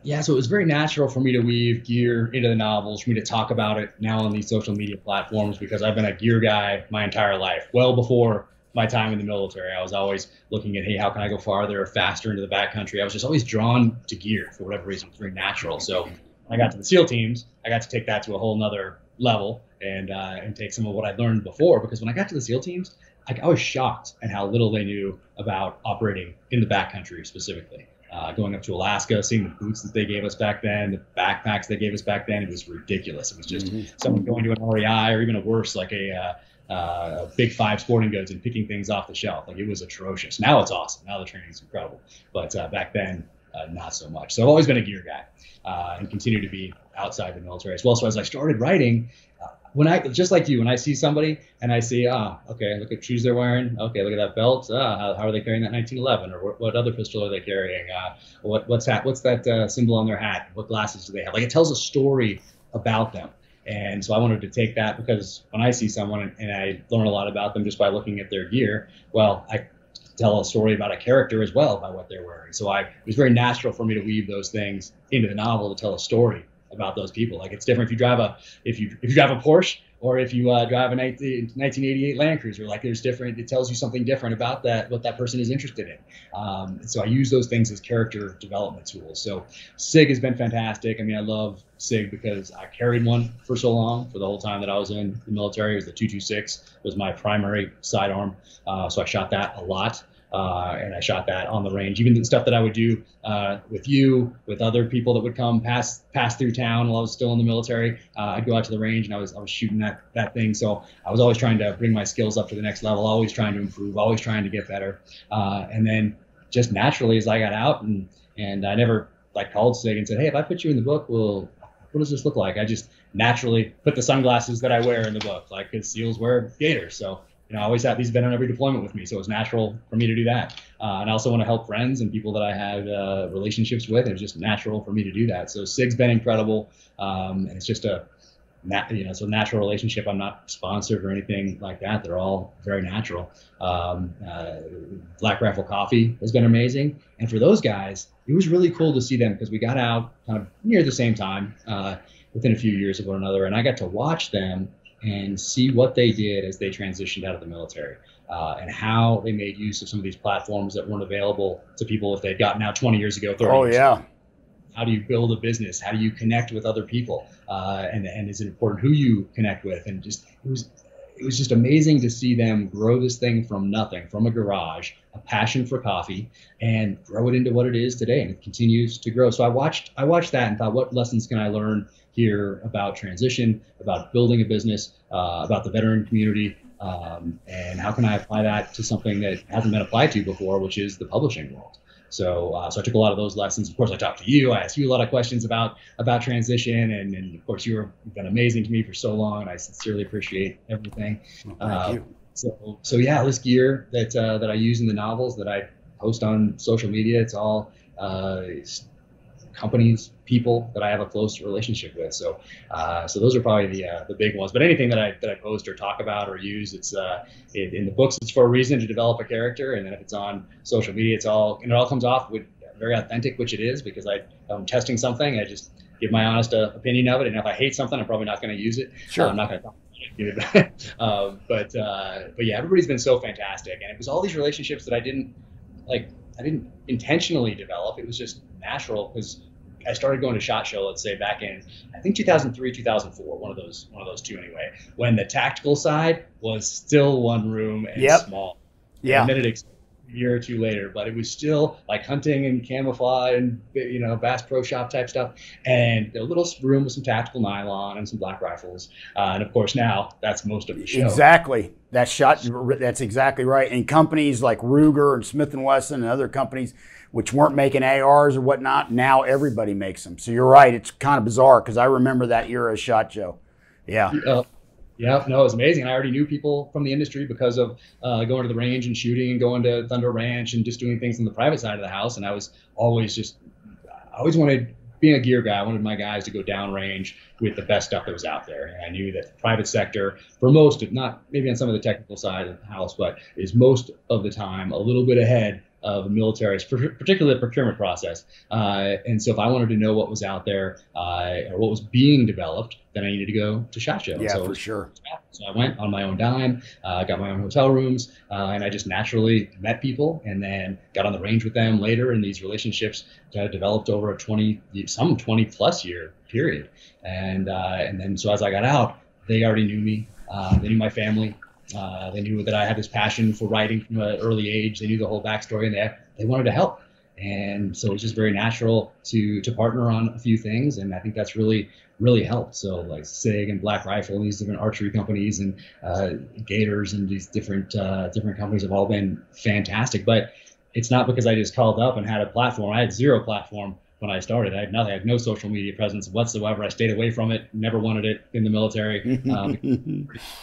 Yeah, so it was very natural for me to weave gear into the novels, for me to talk about it now on these social media platforms, because I've been a gear guy my entire life, well before my time in the military. I was always looking at, hey, how can I go farther or faster into the backcountry? I was just always drawn to gear for whatever reason. It's very natural. So when I got to the SEAL teams, I got to take that to a whole nother level and take some of what I'd learned before. Because when I got to the SEAL teams, I was shocked at how little they knew about operating in the backcountry specifically. Going up to Alaska, seeing the boots that they gave us back then, the backpacks they gave us back then, it was ridiculous. It was just someone going to an REI or even a worse, like a Big Five sporting goods and picking things off the shelf. Like, it was atrocious. Now it's awesome. Now the training is incredible. But back then, not so much. So I've always been a gear guy and continue to be outside the military as well. So as I started writing, just like you, when I see somebody and I see, okay, look at shoes they're wearing. Okay, look at that belt. How are they carrying that 1911? Or what other pistol are they carrying? What's that symbol on their hat? What glasses do they have? Like, it tells a story about them. And so I wanted to take that, because when I see someone and I learn a lot about them just by looking at their gear, well, I tell a story about a character as well by what they're wearing. So it was very natural for me to weave those things into the novel to tell a story about those people. Like, it's different if you drive a Porsche or if you drive a 1988 Land Cruiser. Like, it tells you something different about what that person is interested in. So I use those things as character development tools. So SIG has been fantastic. I mean, I love SIG because I carried one for so long. For the whole time that I was in the military, it was the 226 was my primary sidearm. So I shot that a lot. And I shot that on the range. Even the stuff that I would do with other people that would come pass through town while I was still in the military, I'd go out to the range and I was shooting that thing. So I was always trying to bring my skills up to the next level, always trying to improve, always trying to get better. And then just naturally, as I got out and I never called SIG and said, hey, if I put you in the book, well, what does this look like? I just naturally put the sunglasses that I wear in the book, because SEALs wear gaiters. So I always have these been on every deployment with me, so it was natural for me to do that. And I also want to help friends and people that I have relationships with. It was just natural for me to do that. So SIG's been incredible, and it's just it's a natural relationship. I'm not sponsored or anything like that. They're all very natural. Black Rifle Coffee has been amazing, and for those guys, it was really cool to see them, because we got out kind of near the same time, within a few years of one another, and I got to watch them and see what they did as they transitioned out of the military, and how they made use of some of these platforms that weren't available to people if they'd gotten out 20 years ago, 30 years ago. How do you build a business? How do you connect with other people? And is it important who you connect with? And it was just amazing to see them grow this thing from nothing, from a garage, a passion for coffee, and grow it into what it is today. And it continues to grow. So I watched that and thought, what lessons can I learn here about transition, about building a business, about the veteran community, and how can I apply that to something that hasn't been applied to before, which is the publishing world. So I took a lot of those lessons. Of course, I talked to you. I asked you a lot of questions about transition, and of course, you've been amazing to me for so long, and I sincerely appreciate everything. Well, thank you. So yeah, this gear that I use in the novels, that I post on social media, it's all companies, people that I have a close relationship with. So those are probably the big ones. But anything that I post or talk about or use, it's in the books, it's for a reason, to develop a character. And then if it's on social media, it all comes off with very authentic, which it is, because I'm testing something. give my honest opinion of it. And if I hate something, I'm probably not going to use it. Sure. I'm not going to talk about it, give it back. But yeah, everybody's been so fantastic. And it was all these relationships that I didn't intentionally develop. It was just natural because I started going to SHOT Show, let's say back in, I think 2003, 2004, one of those two anyway, when the tactical side was still one room and small. Yeah. And then it a year or two later, but it was still like hunting and camouflage and, you know, Bass Pro Shop type stuff, and a little room with some tactical nylon and some black rifles. And of course now that's most of the show. Exactly. That's exactly right. And companies like Ruger and Smith & Wesson and other companies which weren't making ARs or whatnot, now everybody makes them. So you're right. It's kind of bizarre because I remember that era of SHOT Show. Yeah. Yeah, no, it was amazing. I already knew people from the industry because of going to the range and shooting and going to Thunder Ranch and just doing things on the private side of the house. And I always wanted, being a gear guy, I wanted my guys to go downrange with the best stuff that was out there. And I knew that the private sector, for most, if not maybe on some of the technical side of the house, but is most of the time a little bit ahead of the military, particularly the procurement process. And so if I wanted to know what was out there or what was being developed, then I needed to go to SHOT Show. Yeah, for sure. So I went on my own dime, got my own hotel rooms, and I just naturally met people and then got on the range with them later, and these relationships developed over a 20 plus year period. And then so as I got out, they already knew me. They knew my family. They knew that I had this passion for writing from an early age. They knew the whole backstory, and they wanted to help. And so it's just very natural to partner on a few things, and I think that's really helped. So like SIG and Black Rifle and these different archery companies and Gators and these different companies have all been fantastic. But it's not because I just called up and had a platform. I had zero platform when I started. I had nothing. I had no social media presence whatsoever. I stayed away from it. Never wanted it in the military.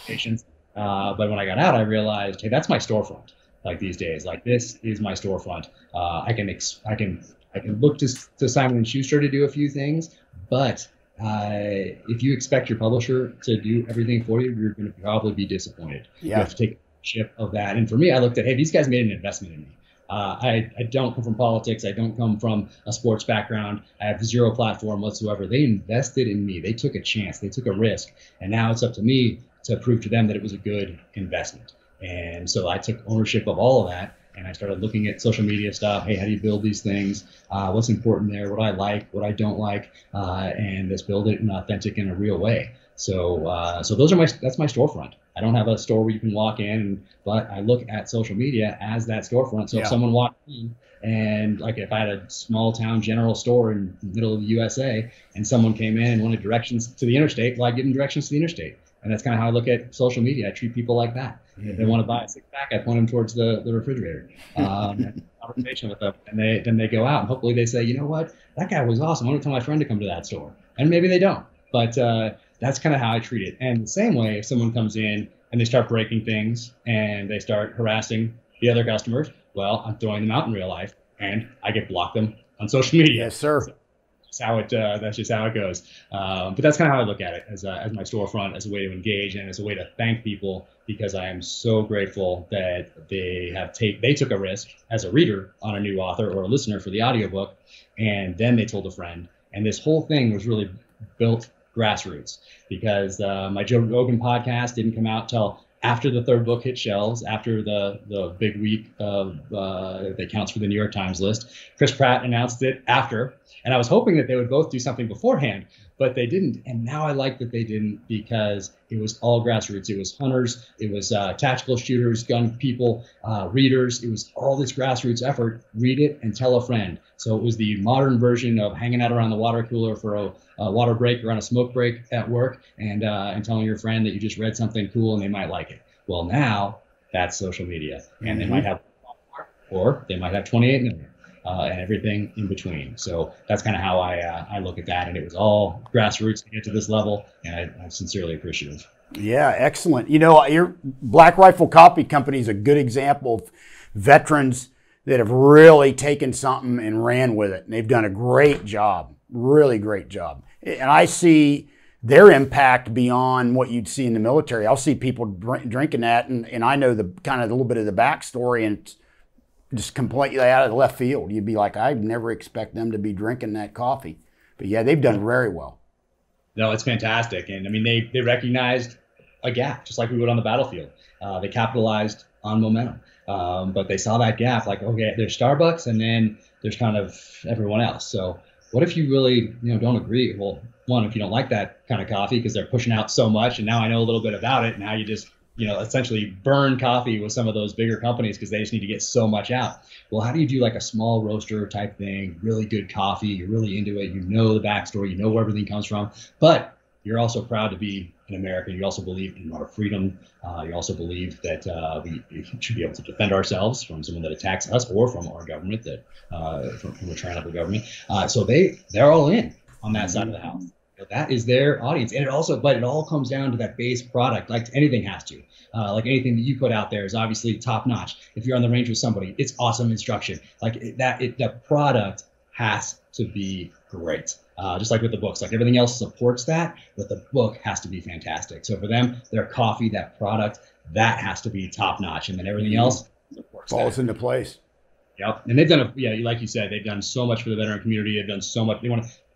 Patience. But when I got out, I realized, hey, that's my storefront. Like these days, like this is my storefront. I can look to Simon & Schuster to do a few things, but if you expect your publisher to do everything for you, you're going to probably be disappointed. Yeah. You have to take ownership of that. And for me, I looked at, hey, these guys made an investment in me. I don't come from politics. I don't come from a sports background. I have zero platform whatsoever. They invested in me. They took a chance. They took a risk. And now it's up to me to prove to them that it was a good investment. And so I took ownership of all of that, and I started looking at social media stuff. Hey, how do you build these things? What's important there? What I like, what I don't like, and let's build it in an authentic and a real way. So that's my storefront. I don't have a store where you can walk in, but I look at social media as that storefront. So if someone walked in, and like if I had a small town general store in the middle of the USA, and someone came in and wanted directions to the interstate, well, I give them directions to the interstate. And that's kind of how I look at social media. I treat people like that. If they want to buy a six-pack, I point them towards the refrigerator. Conversation with them, and then they go out, and hopefully they say, you know what, that guy was awesome. I want to tell my friend to come to that store. And maybe they don't, but that's kind of how I treat it. And the same way, if someone comes in and they start breaking things and they start harassing the other customers, well, I'm throwing them out in real life, and I get blocked them on social media. Yes, sir. So, that's just how it goes. But that's kind of how I look at it, as my storefront, as a way to engage and as a way to thank people, because I am so grateful that they took a risk as a reader on a new author or a listener for the audiobook, and then they told a friend. And this whole thing was really built grassroots, because my Joe Rogan podcast didn't come out till after the third book hit shelves, after the big week of that counts for the New York Times list. Chris Pratt announced it after, and I was hoping that they would both do something beforehand, but they didn't. And now I like that they didn't, because it was all grassroots. It was hunters, it was tactical shooters, gun people, readers. It was all this grassroots effort. Read it and tell a friend. So it was the modern version of hanging out around the water cooler for a water break or on a smoke break at work, and telling your friend that you just read something cool and they might like it. Well, now that's social media, and they might have, or they might have 28 million. And everything in between. So that's kind of how I look at that. And it was all grassroots to get to this level, and I'm sincerely appreciative. Yeah, excellent. You know, your Black Rifle Copy Company is a good example of veterans that have really taken something and ran with it. And they've done a great job, really great job. And I see their impact beyond what you'd see in the military. I'll see people drinking that, and I know the kind of a little bit of the backstory, and it's just completely out of the left field. You'd be like, I'd never expect them to be drinking that coffee. But yeah, they've done very well. No, it's fantastic. And I mean, they recognized a gap, just like we would on the battlefield. They capitalized on momentum. But they saw that gap, like, okay, there's Starbucks, and then there's kind of everyone else. So what if you really, don't agree? Well, one, if you don't like that kind of coffee because they're pushing out so much, and now I know a little bit about it, now you just, essentially burn coffee with some of those bigger companies because they just need to get so much out. Well, how do you do like a small roaster type thing, really good coffee, you're really into it, the backstory, where everything comes from, but you're also proud to be an American. You also believe in our freedom. You also believe that we should be able to defend ourselves from someone that attacks us or from our government, from a tyrannical government. So they're all in on that side of the house. That is their audience, and but it all comes down to that base product, like anything has to. Like anything that you put out there is obviously top notch. If you're on the range with somebody, it's awesome instruction. The product has to be great. Just like with the books, like everything else supports that, but the book has to be fantastic. So for them, their coffee, that product, that has to be top notch, and then everything else supports falls into place. Yep, and they've done like you said, they've done so much for the veteran community. They've done so much.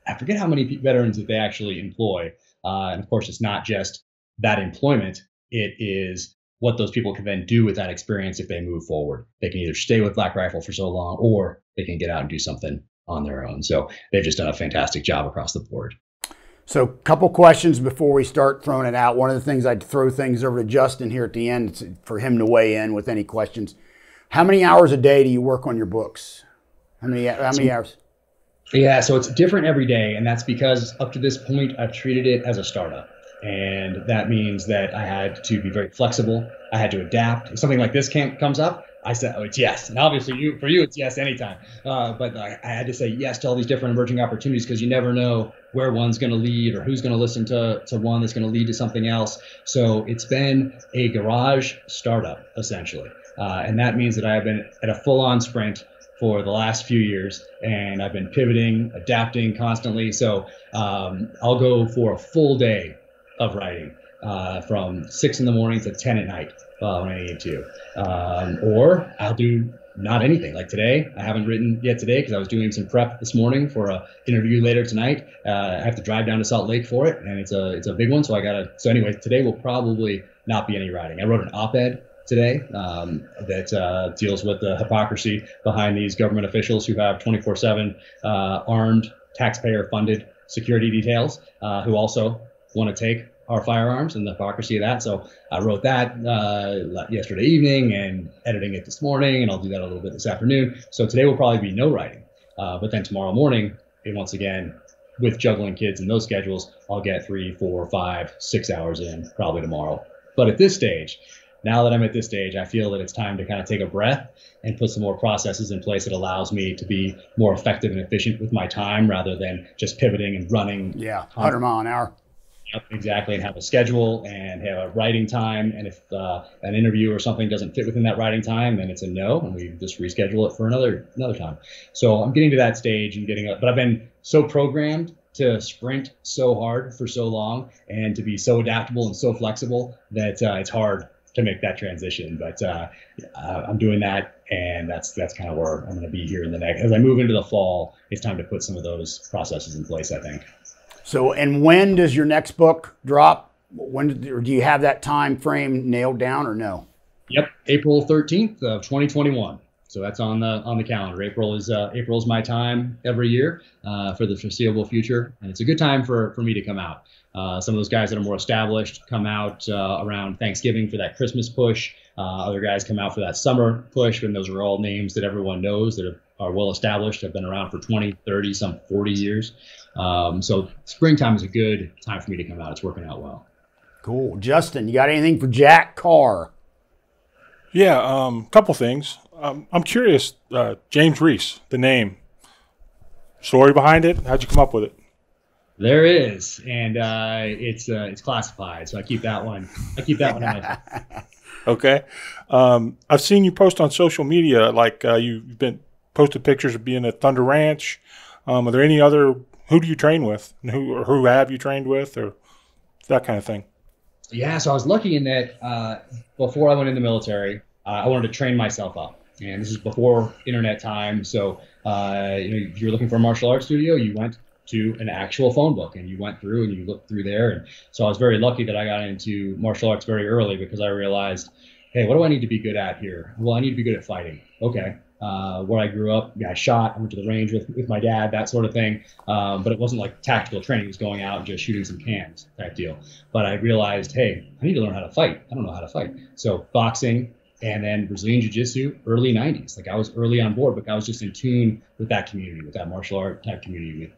I forget how many veterans that they actually employ, and of course, it's not just that employment. It is what those people can then do with that experience if they move forward. They can either stay with Black Rifle for so long, or they can get out and do something on their own. So they've just done a fantastic job across the board. So a couple questions before we start throwing it out. One of the things I'd throw things over to Justin here at the end for him to weigh in with any questions. How many hours a day do you work on your books? How many hours? Yeah, so it's different every day, and that's because up to this point, I've treated it as a startup. And that means that I had to be very flexible. I had to adapt. If something like this comes up, I said, oh, it's yes. And obviously for you, it's yes anytime. But I had to say yes to all these different emerging opportunities because you never know where one's going to lead or who's going to listen to one that's going to lead to something else. So it's been a garage startup, essentially. And that means that I have been at a full-on sprint for the last few years, and I've been pivoting, adapting constantly. So I'll go for a full day of writing from 6 in the morning to 10 at night when I need to. Or I'll do not anything. Like today, I haven't written yet today because I was doing some prep this morning for an interview later tonight. I have to drive down to Salt Lake for it, and it's a big one. So anyway, today will probably not be any writing. I wrote an op-ed today that deals with the hypocrisy behind these government officials who have 24/7 armed, taxpayer-funded security details who also want to take our firearms and the hypocrisy of that. So I wrote that yesterday evening and editing it this morning, and I'll do that a little bit this afternoon. So today will probably be no writing. But then tomorrow morning, and once again, with juggling kids and those schedules, I'll get 3, 4, 5, 6 hours in probably tomorrow. But at this stage, now that I'm at this stage, I feel that it's time to kind of take a breath and put some more processes in place that allows me to be more effective and efficient with my time rather than just pivoting and running. Yeah, 100 mile an hour. Yep, exactly, and have a schedule and have a writing time. And if an interview or something doesn't fit within that writing time, then it's a no, and we just reschedule it for another time. So I'm getting to that stage and but I've been so programmed to sprint so hard for so long and to be so adaptable and so flexible that it's hard to make that transition. But I'm doing that, and that's kind of where I'm going to be here in the next. As I move into the fall, it's time to put some of those processes in place, I think. So, and when does your next book drop? Or do you have that time frame nailed down or no? Yep, April 13th of 2021. So that's on the calendar. April is my time every year for the foreseeable future, and it's a good time for me to come out. Some of those guys that are more established come out around Thanksgiving for that Christmas push. Other guys come out for that summer push, and those are all names that everyone knows that are well established, have been around for 20, 30, some 40 years. So springtime is a good time for me to come out. It's working out well. Cool. Justin, you got anything for Jack Carr? Yeah, couple things. I'm curious, James Reese, the name, story behind it. How'd you come up with it? There is, and it's classified, so I keep that one. In my Okay. I've seen you post on social media, like you've been posted pictures of being at Thunder Ranch. Are there any other? Who do you train with, and who have you trained with, or that kind of thing? Yeah, so I was lucky in that before I went in the military, I wanted to train myself up. And this is before internet time. So if you're looking for a martial arts studio, you went to an actual phone book, and you went through and you looked through there. And so I was very lucky that I got into martial arts very early, because I realized, hey, what do I need to be good at here? Well, I need to be good at fighting. Okay. Where I grew up, I shot, I went to the range with my dad, that sort of thing. But it wasn't like tactical training. It was going out and just shooting some cans type deal. But I realized, hey, I need to learn how to fight. I don't know how to fight. So boxing, and then Brazilian Jiu-Jitsu, early 90s. Like, I was early on board, but I was just in tune with that community, with that martial art type community, with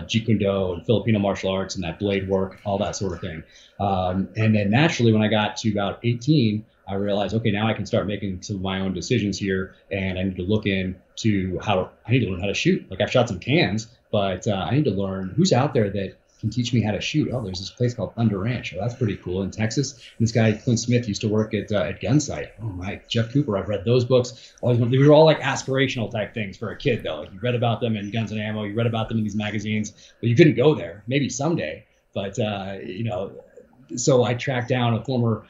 Jeet Kune Do and Filipino martial arts and that blade work, all that sort of thing. And then naturally, when I got to about 18, I realized, okay, now I can start making some of my own decisions here, and I need to look into I need to learn how to shoot. Like, I've shot some cans, but I need to learn who's out there that can teach me how to shoot. Oh, there's this place called Thunder Ranch. Oh, that's pretty cool, in Texas. And this guy, Clint Smith, used to work at Gunsight. Oh my, Jeff Cooper, I've read those books. They were all like aspirational type things for a kid, though. Like, you read about them in Guns and Ammo, you read about them in these magazines, but you couldn't go there. Maybe someday, but so I tracked down a former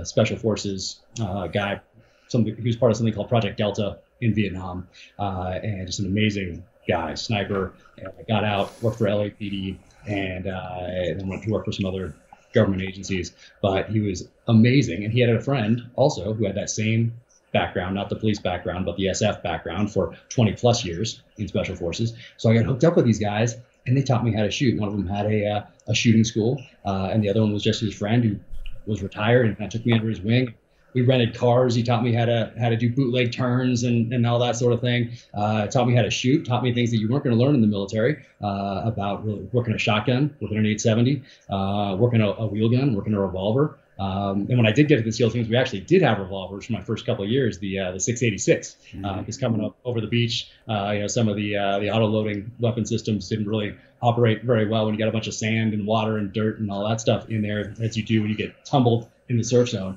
Special Forces guy, he was part of something called Project Delta in Vietnam, and just an amazing guy, sniper. And I got out, worked for LAPD, and then went to work for some other government agencies. But he was amazing, and he had a friend also who had that same background, not the police background, but the SF background, for 20 plus years in Special Forces. So I got hooked up with these guys, and they taught me how to shoot. One of them had a shooting school, and the other one was just his friend who was retired and kind of took me under his wing. We rented cars. He taught me how to do bootleg turns and all that sort of thing. Taught me how to shoot. Taught me things that you weren't going to learn in the military, about really working a shotgun, working an 870, working a wheel gun, working a revolver. And when I did get to the SEAL teams, we actually did have revolvers for my first couple of years. The 686 is coming up over the beach. Some of the auto loading weapon systems didn't really operate very well when you got a bunch of sand and water and dirt and all that stuff in there, as you do when you get tumbled in the surf zone.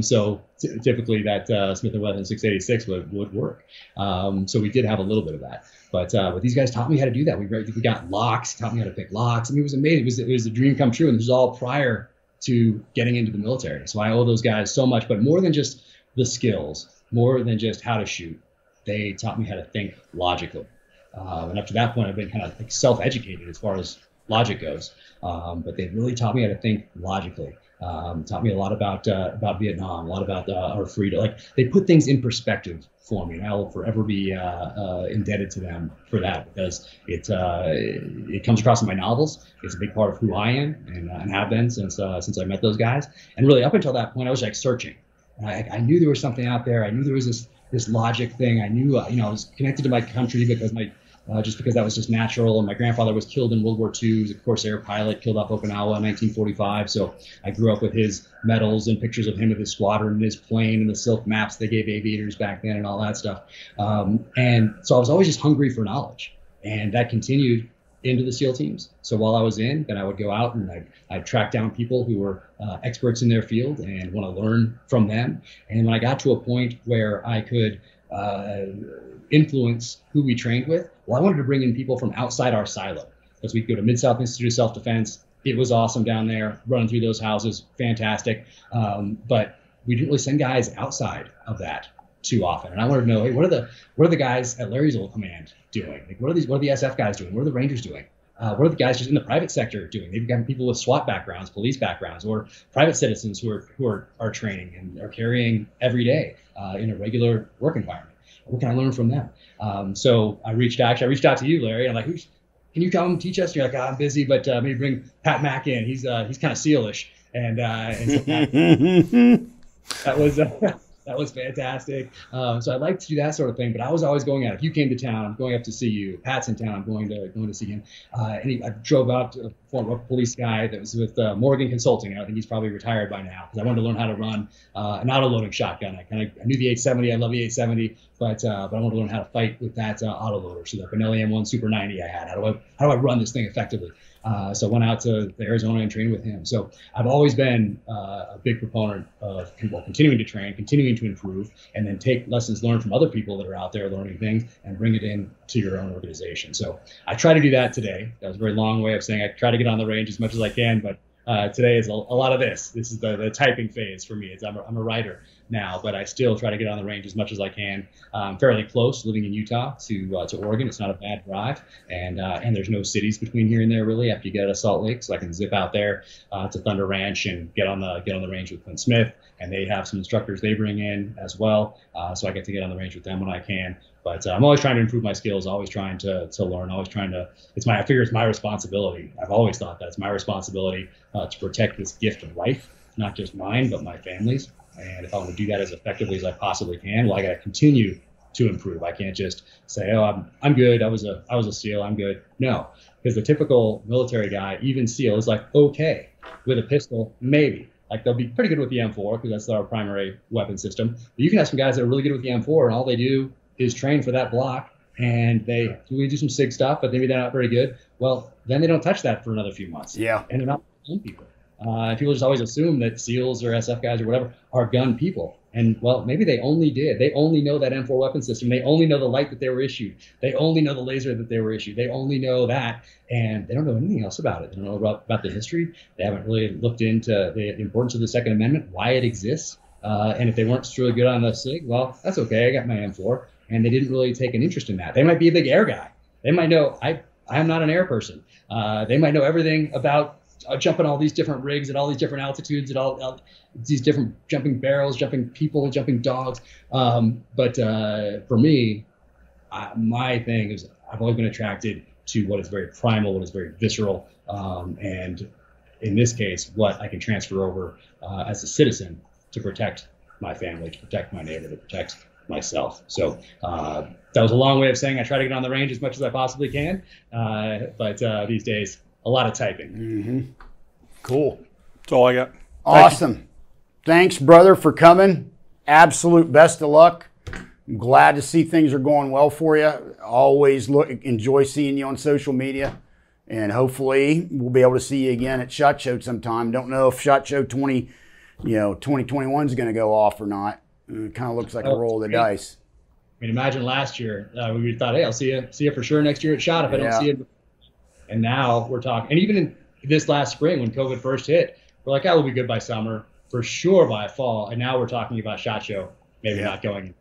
So typically that Smith & Wesson 686 would work. So we did have a little bit of that. But these guys taught me how to do that. We got locks, taught me how to pick locks. I mean, it was amazing. It was a dream come true. And this was all prior to getting into the military. So I owe those guys so much, but more than just the skills, more than just how to shoot, they taught me how to think logically. And up to that point, I've been kind of like self-educated as far as logic goes. But they really taught me how to think logically. Taught me a lot about Vietnam, a lot about our freedom. Like, they put things in perspective for me, and I will forever be indebted to them for that, because it comes across in my novels. It's a big part of who I am and have been since I met those guys. And really, up until that point, I was like searching. And I knew there was something out there. I knew there was this logic thing. I knew I was connected to my country because just because that was just natural. And my grandfather was killed in World War II. He was a Corsair pilot, killed off Okinawa in 1945. So I grew up with his medals and pictures of him with his squadron and his plane and the silk maps they gave aviators back then and all that stuff. And so I was always just hungry for knowledge. And that continued into the SEAL teams. So while I was in, then I would go out and I'd track down people who were experts in their field and want to learn from them. And when I got to a point where I could influence who we trained with, well, I wanted to bring in people from outside our silo, because we'd go to Mid-South Institute of Self-Defense. It was awesome down there, running through those houses, fantastic. But we didn't really send guys outside of that too often. And I wanted to know, hey, what are the guys at Larry's old command doing? Like, what are the SF guys doing? What are the Rangers doing? What are the guys just in the private sector doing? They've got people with SWAT backgrounds, police backgrounds, or private citizens who are training and are carrying every day in a regular work environment. What can I learn from them? So I reached out to you, Larry. And I'm like, can you come teach us? You're like, I'm busy, but maybe bring Pat Mack in. He's kind of SEAL-ish. And so that was fantastic. So I like to do that sort of thing, but I was always going out. If you came to town, I'm going up to see you. Pat's in town, I'm going to see him. And I drove out to a former police guy that was with Morgan Consulting. I think he's probably retired by now, because I wanted to learn how to run an auto-loading shotgun. I knew the 870. I love the 870, but I wanted to learn how to fight with that auto-loader. So the Benelli M1 Super 90 I had. How do I run this thing effectively? So I went out to Arizona and trained with him. So I've always been a big proponent of continuing to train, continuing to improve, and then take lessons learned from other people that are out there learning things and bring it in to your own organization. So I try to do that today. That was a very long way of saying I try to get on the range as much as I can, but Today is a lot of this. This is the typing phase for me. I'm a writer now, but I still try to get on the range as much as I can. I'm fairly close, living in Utah to Oregon. It's not a bad drive, and there's no cities between here and there really. After you get out of Salt Lake, so I can zip out there to Thunder Ranch and get on the range with Clint Smith, and they have some instructors they bring in as well. So I get to get on the range with them when I can. But I'm always trying to improve my skills, always trying to learn, always trying to. I figure it's my responsibility. I've always thought that it's my responsibility to protect this gift of life, not just mine, but my family's. And if I want to do that as effectively as I possibly can, well, I got to continue to improve. I can't just say, oh, I'm good. I was a SEAL. I'm good. No, because the typical military guy, even SEAL, is like, okay, with a pistol, maybe. Like they'll be pretty good with the M4 because that's our primary weapon system. But you can have some guys that are really good with the M4 and all they do is train for that block and they do some SIG stuff, but maybe they're not very good. Well, then they don't touch that for another few months. Yeah. And they're not gun people. People just always assume that SEALs or SF guys or whatever are gun people. And well, maybe they only did. They only know that M4 weapon system. They only know the light that they were issued. They only know the laser that they were issued. They only know that, and they don't know anything else about it. They don't know about the history. They haven't really looked into the importance of the Second Amendment, why it exists. And if they weren't really good on the SIG, well, that's okay. I got my M4. And they didn't really take an interest in that. They might be a big air guy. They might know, I'm not an air person. They might know everything about jumping all these different rigs at all these different altitudes, at all these different jumping barrels, jumping people, jumping dogs. But for me, my thing is I've always been attracted to what is very primal, what is very visceral. And in this case, what I can transfer over as a citizen to protect my family, to protect my neighbor, to protect myself. So that was a long way of saying I try to get on the range as much as I possibly can. But these days, a lot of typing. Mm-hmm. Cool. That's all I got. Awesome. Thanks, brother, for coming. Absolute best of luck. I'm glad to see things are going well for you. Always enjoy seeing you on social media. And hopefully we'll be able to see you again at SHOT Show sometime. Don't know if SHOT Show 2021 is going to go off or not. It kind of looks like a roll of the dice. I mean, imagine last year we thought, hey, I'll see you for sure next year at SHOT if I don't see it. And now we're talking, and even in this last spring when COVID first hit, we're like, we'll be good by summer, for sure by fall. And now we're talking about SHOT Show, maybe not going.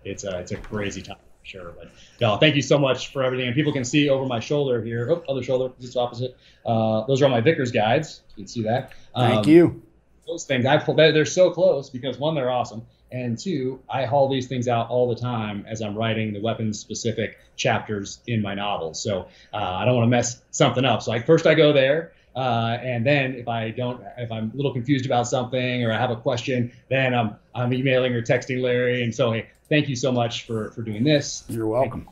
It's a crazy time for sure. But no, thank you so much for everything. And people can see over my shoulder here, other shoulder, just opposite. Those are all my Vickers guides. You can see that. Thank you. Those things they're so close because one, they're awesome. And two, I haul these things out all the time as I'm writing the weapons-specific chapters in my novels. So I don't want to mess something up. So first I go there, and then if I'm a little confused about something or I have a question, then I'm emailing or texting Larry. And so, hey, thank you so much for doing this. You're welcome.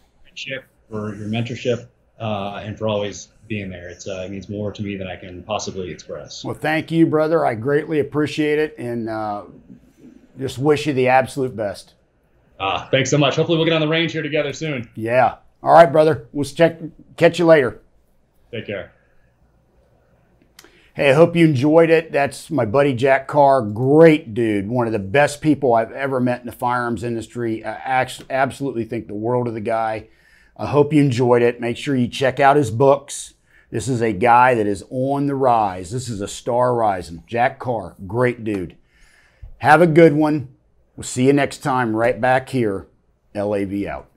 For your mentorship, and for always being there. It means more to me than I can possibly express. Well, thank you, brother. I greatly appreciate it, and just wish you the absolute best. Thanks so much. Hopefully we'll get on the range here together soon. Yeah. All right, brother. We'll catch you later. Take care. Hey, I hope you enjoyed it. That's my buddy Jack Carr. Great dude. One of the best people I've ever met in the firearms industry. I absolutely think the world of the guy. I hope you enjoyed it. Make sure you check out his books. This is a guy that is on the rise. This is a star rising. Jack Carr. Great dude. Have a good one. We'll see you next time right back here. LAV out.